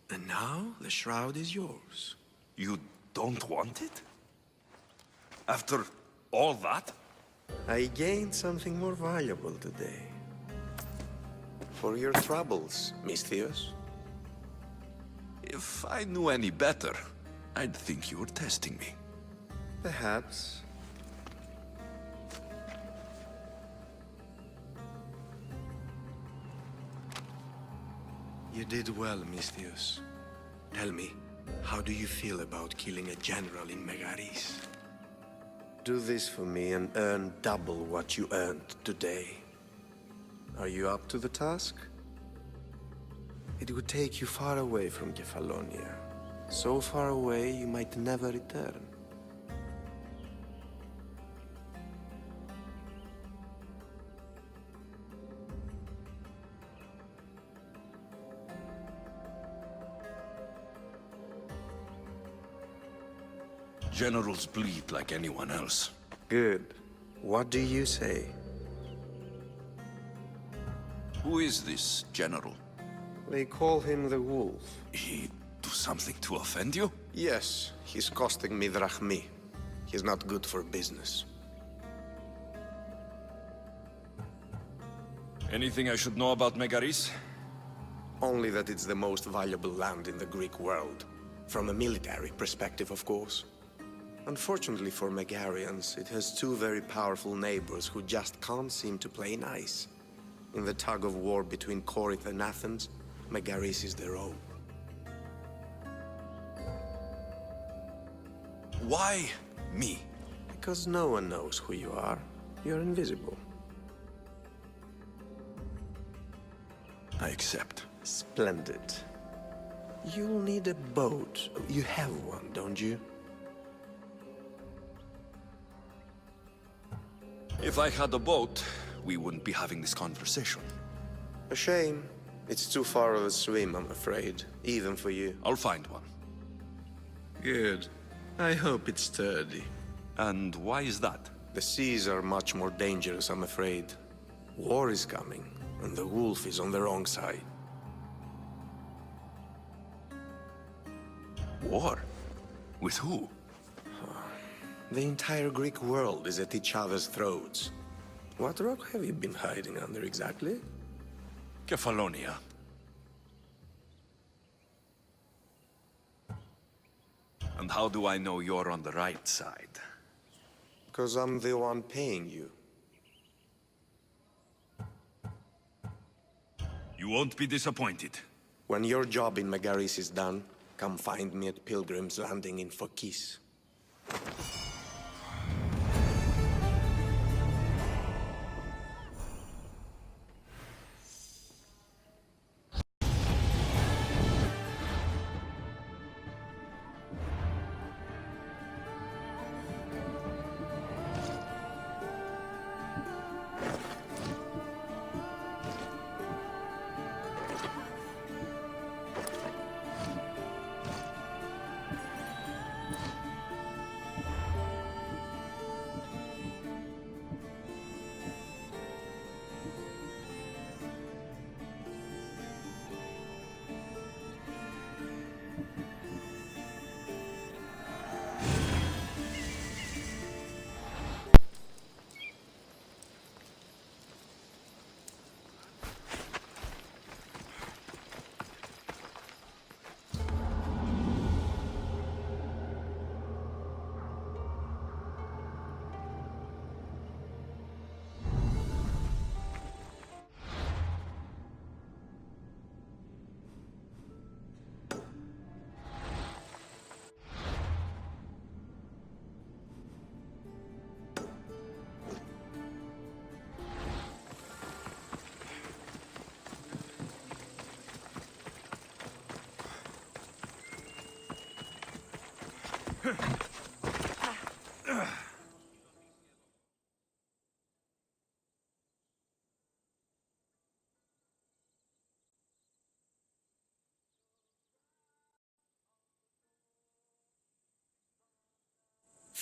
And now the shroud is yours. You don't want it? After all that? I gained something more valuable today. For your troubles, Misthios. If I knew any better, I'd think you were testing me. Perhaps. You did well, Misthios. Tell me, how do you feel about killing a general in Megaris? Do this for me and earn double what you earned today. Are you up to the task? It would take you far away from Kefalonia. So far away you might never return. Generals bleed like anyone else. Good. What do you say? Who is this general? They call him the Wolf. He do something to offend you? Yes, he's costing me drachmi. He's not good for business. Anything I should know about Megaris? Only that it's the most valuable land in the Greek world. From a military perspective, of course. Unfortunately for Megarians, it has two very powerful neighbors who just can't seem to play nice. In the tug of war between Corinth and Athens, Megaris is their own. Why me? Because no one knows who you are. You're invisible. I accept. Splendid. You'll need a boat. You have one, don't you? If I had a boat, we wouldn't be having this conversation. A shame. It's too far of a swim, I'm afraid. Even for you. I'll find one. Good. I hope it's sturdy. And why is that? The seas are much more dangerous, I'm afraid. War is coming, and the wolf is on the wrong side. War? With who? The entire Greek world is at each other's throats. What rock have you been hiding under exactly? Kefalonia. And how do I know you're on the right side? Because I'm the one paying you. You won't be disappointed. When your job in Megaris is done, come find me at Pilgrim's Landing in Phokis.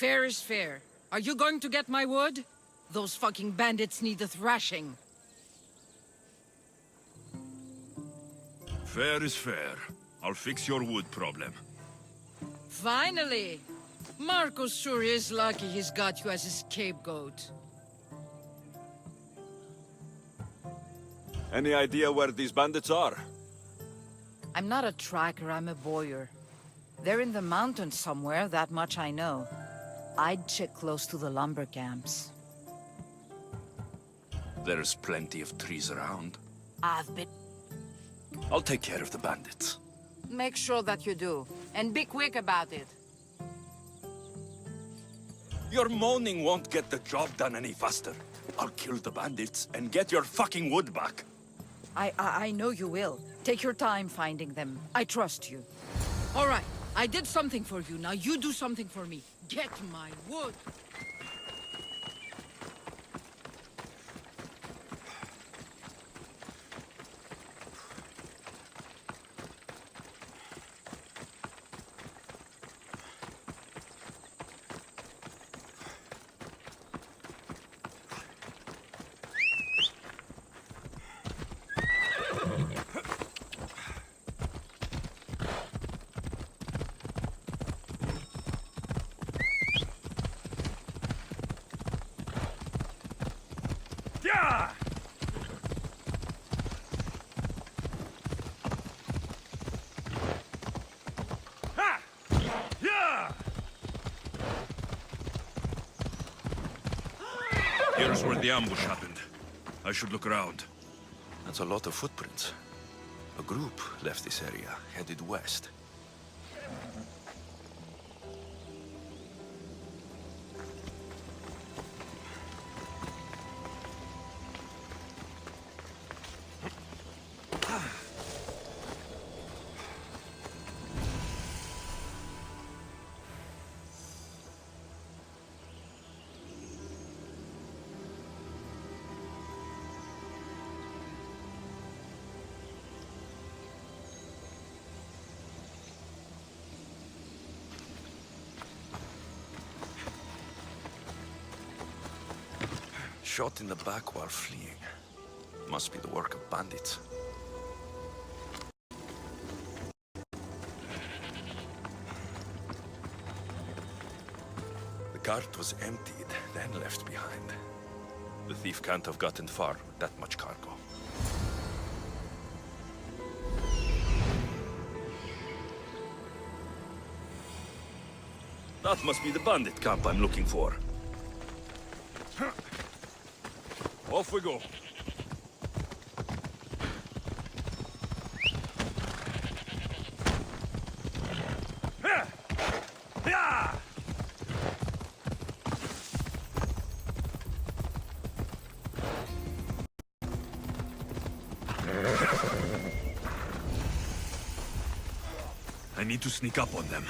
Fair is fair. Are you going to get my wood? Those fucking bandits need a thrashing. Fair is fair. I'll fix your wood problem. Finally! Marcos sure is lucky he's got you as his scapegoat. Any idea where these bandits are? I'm not a tracker, I'm a boyer. They're in the mountains somewhere, that much I know. I'd check close to the lumber camps. There's plenty of trees around. I've been... I'll take care of the bandits. Make sure that you do. And be quick about it. Your moaning won't get the job done any faster. I'll kill the bandits and get your fucking wood back. I know you will. Take your time finding them. I trust you. All right, I did something for you. Now you do something for me. Get my wood. Yeah! Ha! Yeah! Here's where the ambush happened. I should look around. That's a lot of footprints. A group left this area, headed west. Shot in the back while fleeing. Must be the work of bandits. The cart was emptied, then left behind. The thief can't have gotten far with that much cargo. That must be the bandit camp I'm looking for. Off we go. I need to sneak up on them.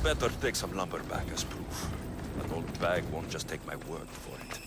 Better take some lumber back as proof. That old bag won't just take my word for it.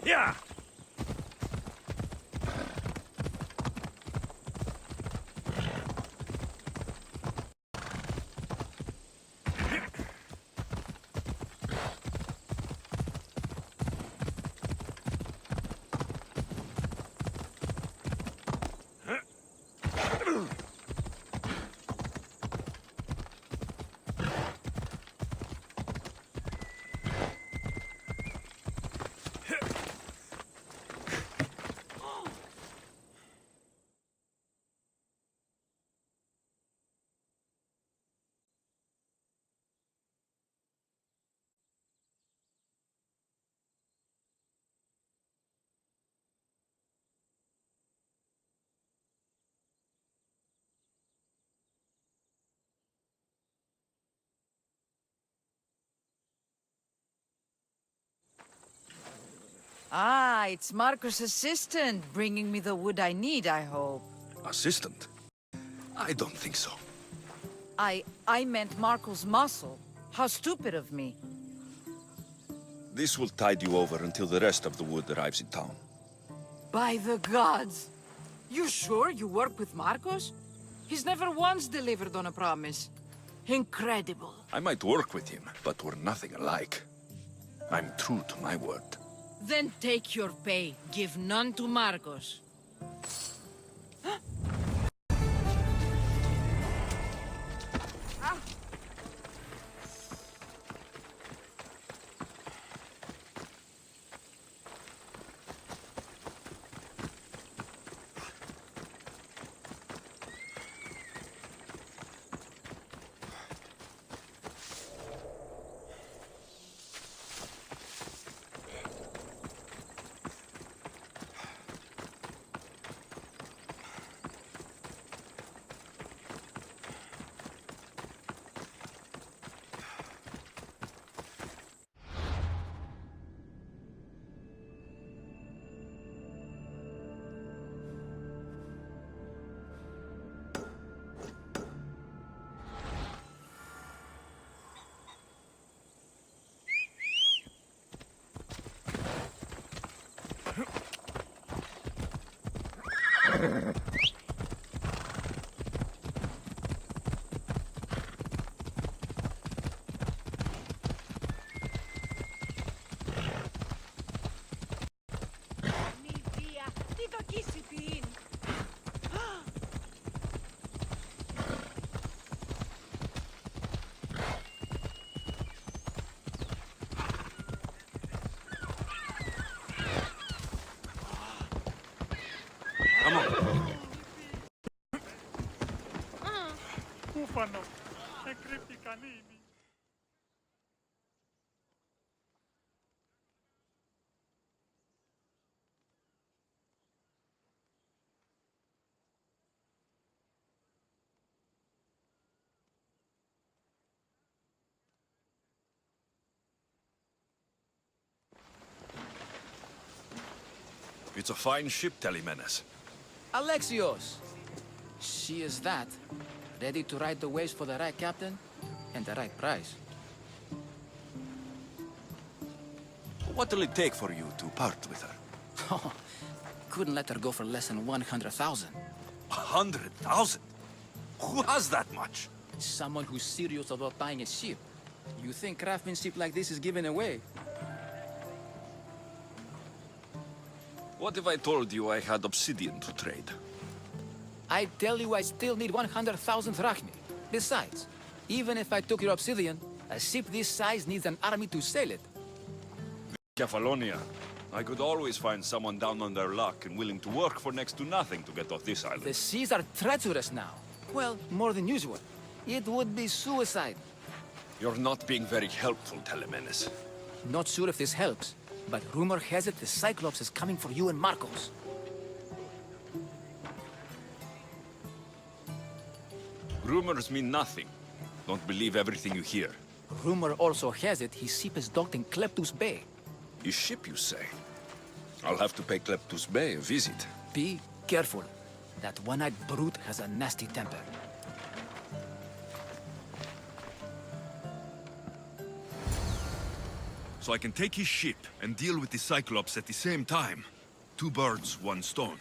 Yeah! Ah, it's Marcus' assistant bringing me the wood I need, I hope. Assistant? I don't think so. I meant Marco's muscle. How stupid of me. This will tide you over until the rest of the wood arrives in town. By the gods! You sure you work with Marcos? He's never once delivered on a promise. Incredible. I might work with him, but we're nothing alike. I'm true to my word. Then take your pay. Give none to Marcos. Bufano e crepi canini. It's a fine ship, Telemenes. Alexios! She is that. Ready to ride the waves for the right captain and the right price. What will it take for you to part with her? Oh, couldn't let her go for less than 100,000. 100,000? Who has that much? Someone who's serious about buying a ship. You think craftsmanship like this is given away? What if I told you I had obsidian to trade? I tell you I still need 100,000 drachmi. Besides, even if I took your obsidian, a ship this size needs an army to sail it. Kefalonia. I could always find someone down on their luck and willing to work for next to nothing to get off this island. The seas are treacherous now. Well, more than usual. It would be suicide. You're not being very helpful, Telemenes. Not sure if this helps, but rumor has it the Cyclops is coming for you and Marcos. Rumors mean nothing. Don't believe everything you hear. Rumor also has it his ship is docked in Kleptus Bay. His ship, you say? I'll have to pay Kleptus Bay a visit. Be careful. That one-eyed brute has a nasty temper. so I can take his ship and deal with the Cyclops at the same time. 2 birds, 1 stone.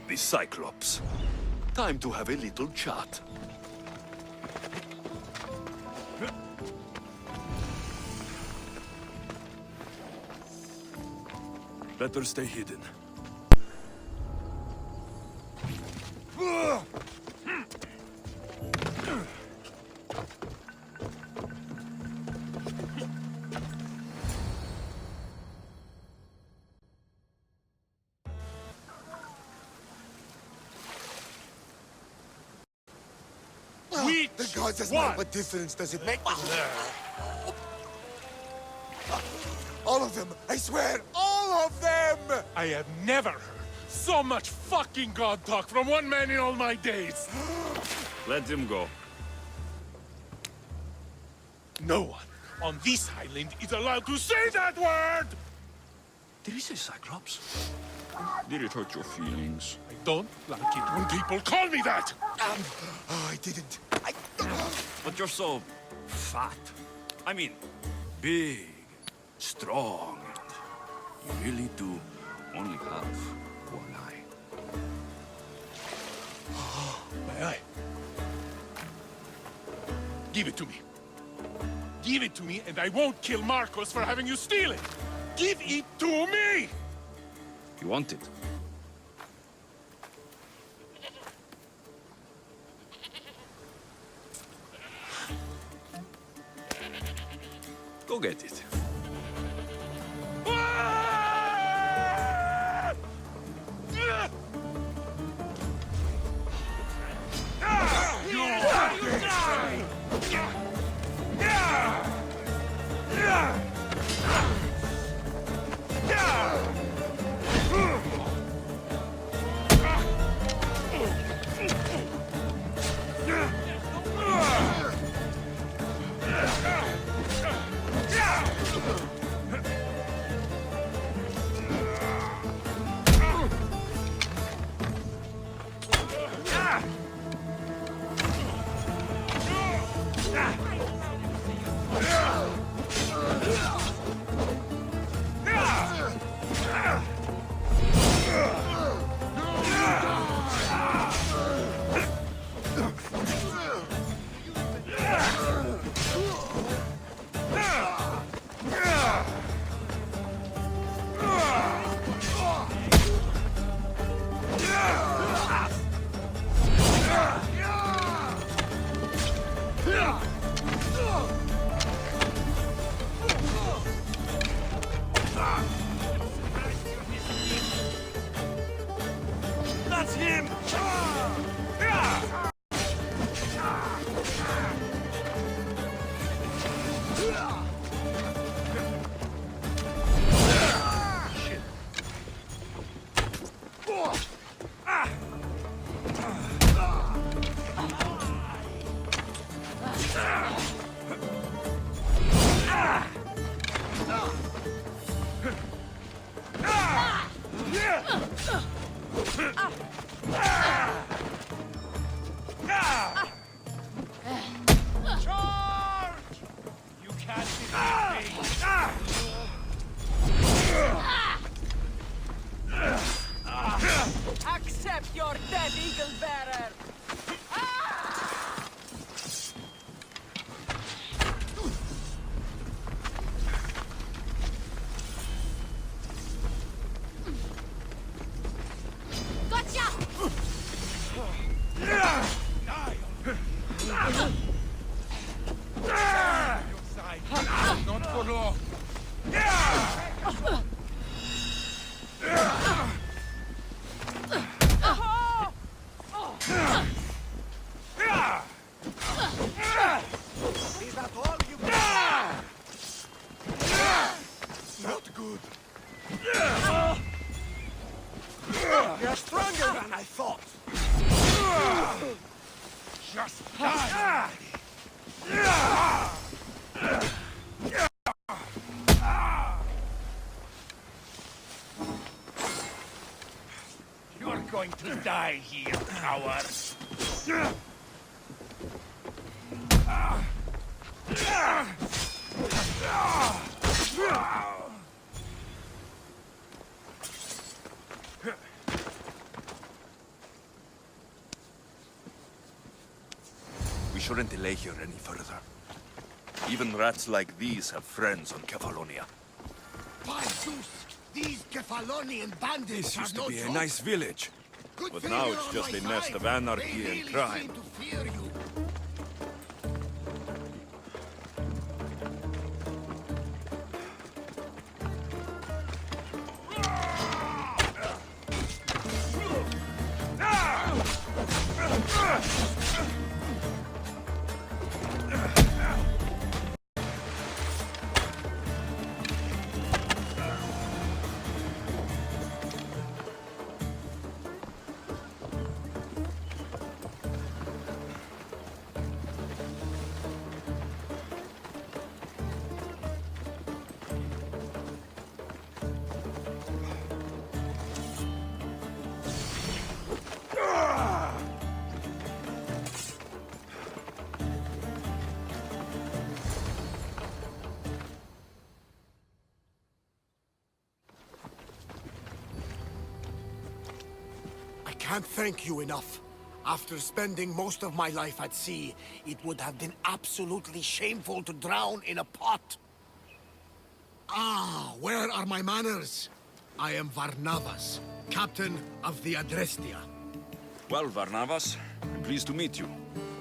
The Cyclops. Time to have a little chat. Better stay hidden. The gods doesn't know what difference does it make? All of them! I swear, all of them! I have never heard so much fucking god talk from one man in all my days. Let him go. No one on this island is allowed to say that word! Did he say Cyclops? Did it hurt your feelings? I don't like it when people call me that! I didn't. But you're so fat. I mean, big, strong. You really do only have one eye. My eye. Give it to me. Give it to me, and I won't kill Marcos for having you steal it. Give it to me! You want it? Go get it. That's him! Accept your death, Eagle Bearer! Not for long. Is that all you Not good. You're stronger than I thought. Just die! You're going to die here, coward! We shouldn't delay here any further. Even rats like these have friends on Kefalonia. By Zeus, these Kefalonian bandits This used to are no be a joke. nice village. Good But thing now you're it's on just my a nest side. of anarchy They and really crime. seem to fear you. I can't thank you enough. After spending most of my life at sea, it would have been absolutely shameful to drown in a pot. Ah, where are my manners? I am Varnavas, captain of the Adrestia. Well, Varnavas, I'm pleased to meet you.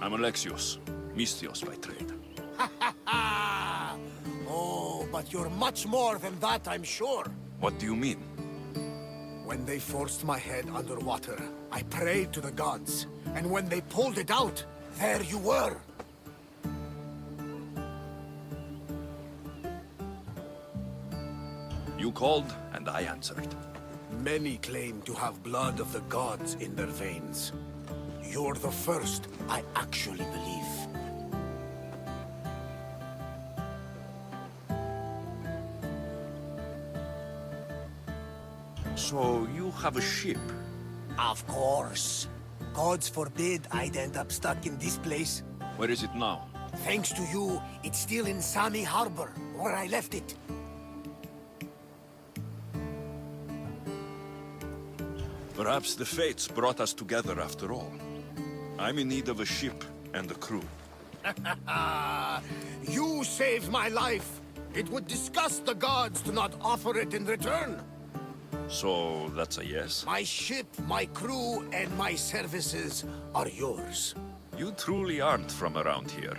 I'm Alexios, Mystios by trade. Oh, but you're much more than that, I'm sure. What do you mean? When they forced my head underwater, I prayed to the gods. And when they pulled it out, there you were. You called, and I answered. Many claim to have blood of the gods in their veins. You're the first I actually believe. So you have a ship? Of course. Gods forbid I'd end up stuck in this place. Where is it now? Thanks to you, it's still in Sami Harbor, where I left it. Perhaps the fates brought us together after all. I'm in need of a ship and a crew. You saved my life. It would disgust the gods to not offer it in return. So that's a yes? My ship, my crew, and my services are yours. You truly aren't from around here.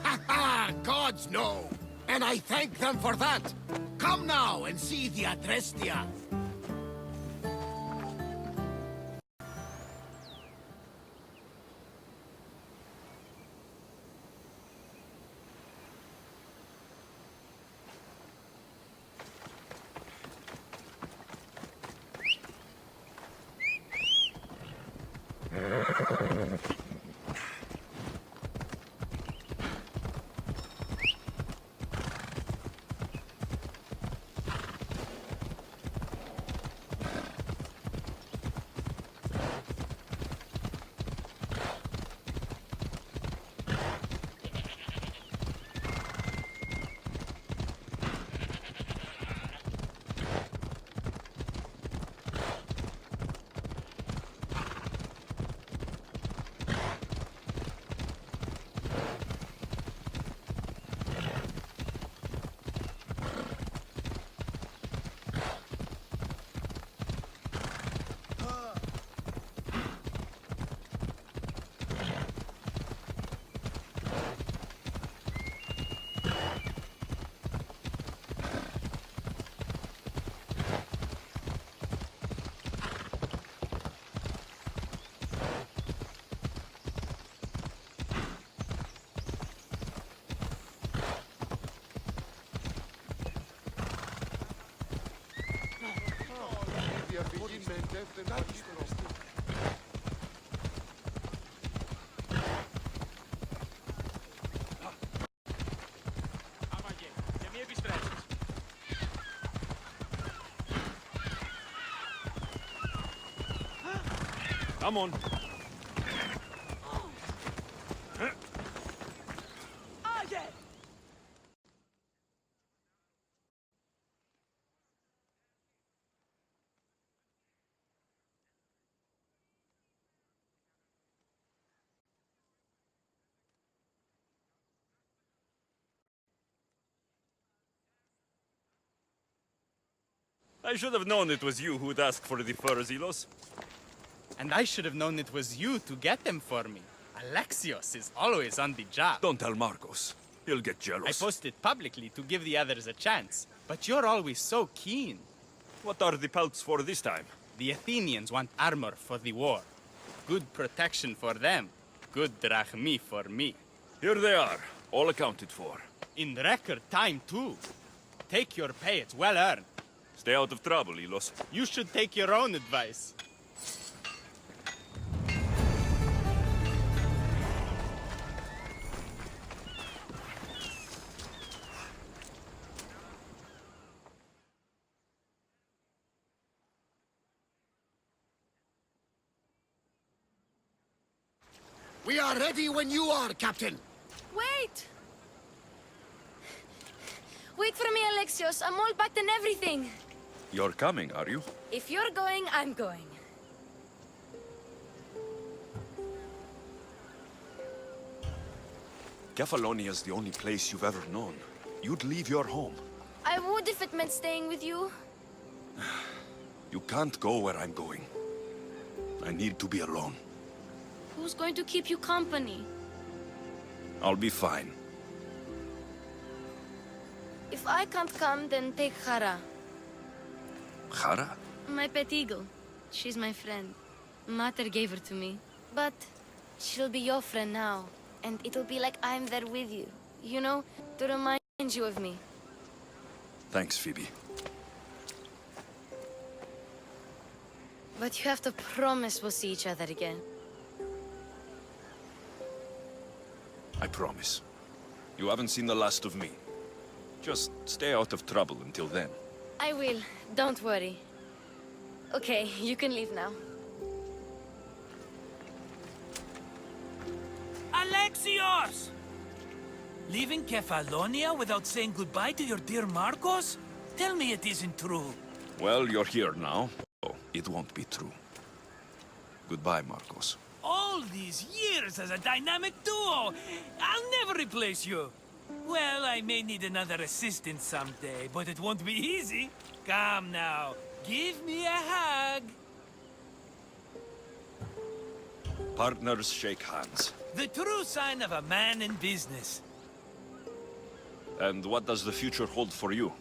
Ha ha! Gods know! And I thank them for that! Come now and see the Adrestia! Come on. I should have known it was you who'd ask for the furs, Ilos. And I should have known it was you to get them for me. Alexios is always on the job. Don't tell Marcos. He'll get I jealous. posted publicly to give the others a chance, but you're always so keen. What are the pelts for this time? The Athenians want armor for the war. Good protection for them. Good drachmi for me. Here they are, all accounted for. In record time, too. Take your pay, it's well earned. Stay out of trouble, Ilos. You should take your own advice. We are ready when you are, Captain. Wait! Wait for me, Alexios. I'm all packed and everything. You're coming, are you? If you're going, I'm going. Kefalonia's the only place you've ever known. You'd leave your home. I would if it meant staying with you. You can't go where I'm going. I need to be alone. Who's going to keep you company? I'll be fine. If I can't come, then take Hara. Hara? My pet eagle. She's my friend. Mater gave her to me. But she'll be your friend now. And it'll be like I'm there with you. You know, to remind you of me. Thanks, Phoebe. But you have to promise we'll see each other again. I promise. You haven't seen the last of me. Just stay out of trouble until then. I will. Don't worry. Okay, you can leave now. Alexios! Leaving Kefalonia without saying goodbye to your dear Marcos? Tell me it isn't true. Well, you're here now. Oh, it won't be true. Goodbye, Marcos. All these years as a dynamic duo! I'll never replace you! Well, I may need another assistant someday, but it won't be easy. Come now, give me a hug. Partners shake hands. The true sign of a man in business. And what does the future hold for you?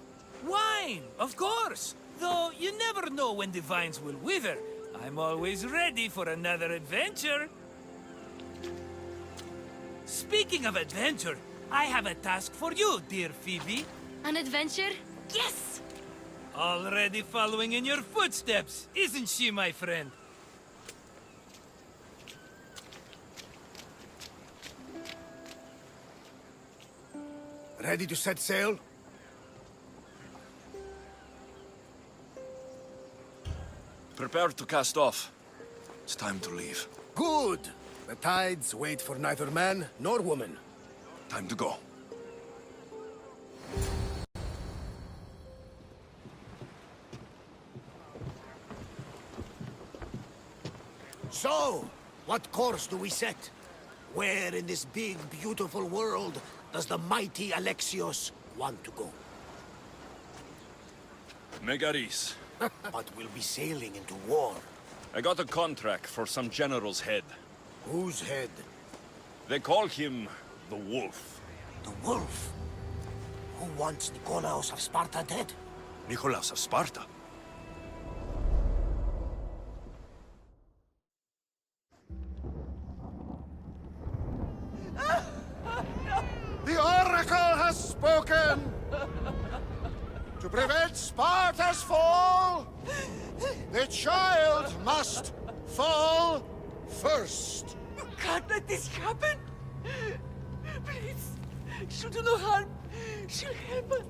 Wine, of course! Though you never know when the vines will wither. I'm always ready for another adventure. Speaking of adventure, I have a task for you, dear Phoebe. An adventure? Yes! Already following in your footsteps, isn't she, my friend? Ready to set sail? Prepare to cast off. It's time to leave. Good! The tides wait for neither man nor woman. Time to go. So, what course do we set? Where in this big, beautiful world does the mighty Alexios want to go? Megaris. But we'll be sailing into war. I got a contract for some general's head. Whose head? They call him the Wolf. The Wolf? Who wants Nikolaos of Sparta dead? Nikolaos of Sparta? The Oracle has spoken! To prevent Sparta's fall, the child must fall first. You can't let this happen! Please, she'll do no harm. She'll help us.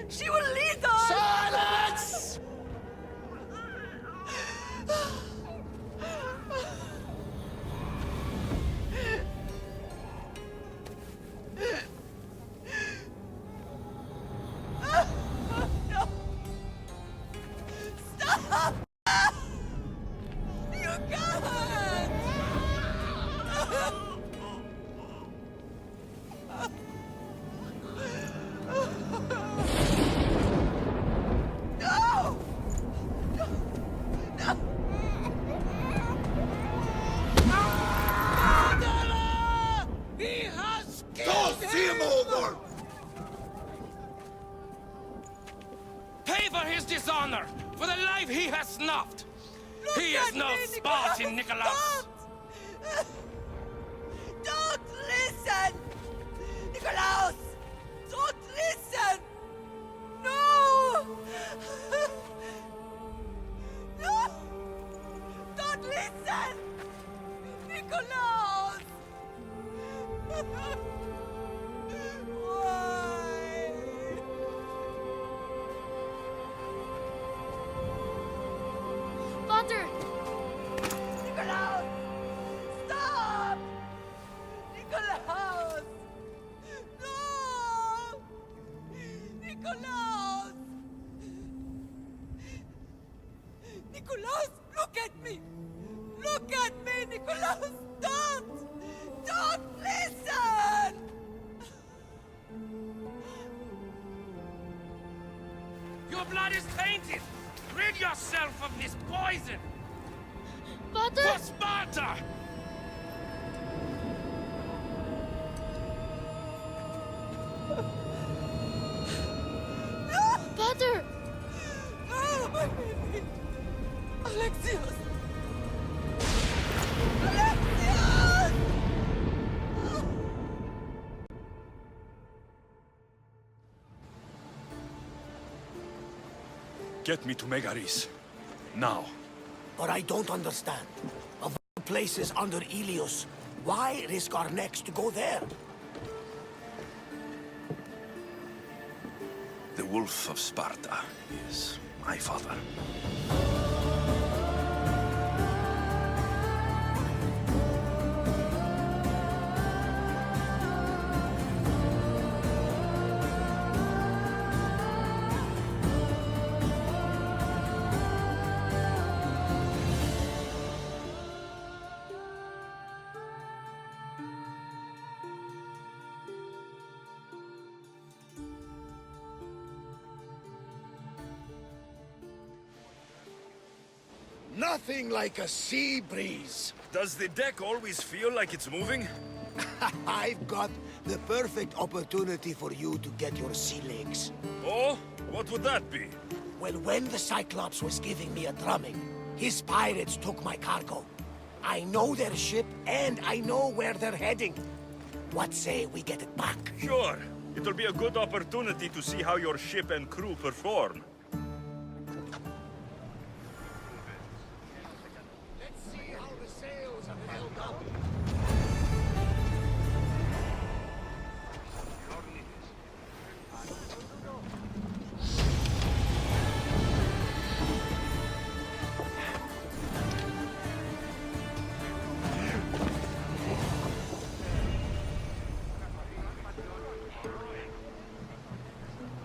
She will lead us! Silence! Stop! You can't! No! No! Murderer! He has killed Don't see him over! Pay for his dishonor, for the life he has snuffed. He is no Spartan, Nikolaos. Don't listen! Nikolaos! Don't listen! No! No! Don't listen! Nikolaos! Why? Father! Nikolaos! Stop! Nikolaos! No! Nikolaos! Nikolaos, look at me! Look at me, Nikolaos! Don't! Don't listen! Your blood is tainted. Rid yourself of this poison. Father! For Sparta! Father! No, my baby! Alexios! Alexios! Get me to Megaris. Now. But I don't understand. Of all places under Ilios, why risk our necks to go there? The Wolf of Sparta is my father. Nothing like a sea breeze. Does the deck always feel like it's moving? I've got the perfect opportunity for you to get your sea legs. Oh? What would that be? Well, when the Cyclops was giving me a drumming, his pirates took my cargo. I know their ship, and I know where they're heading. What say we get it back? Sure. It'll be a good opportunity to see how your ship and crew perform.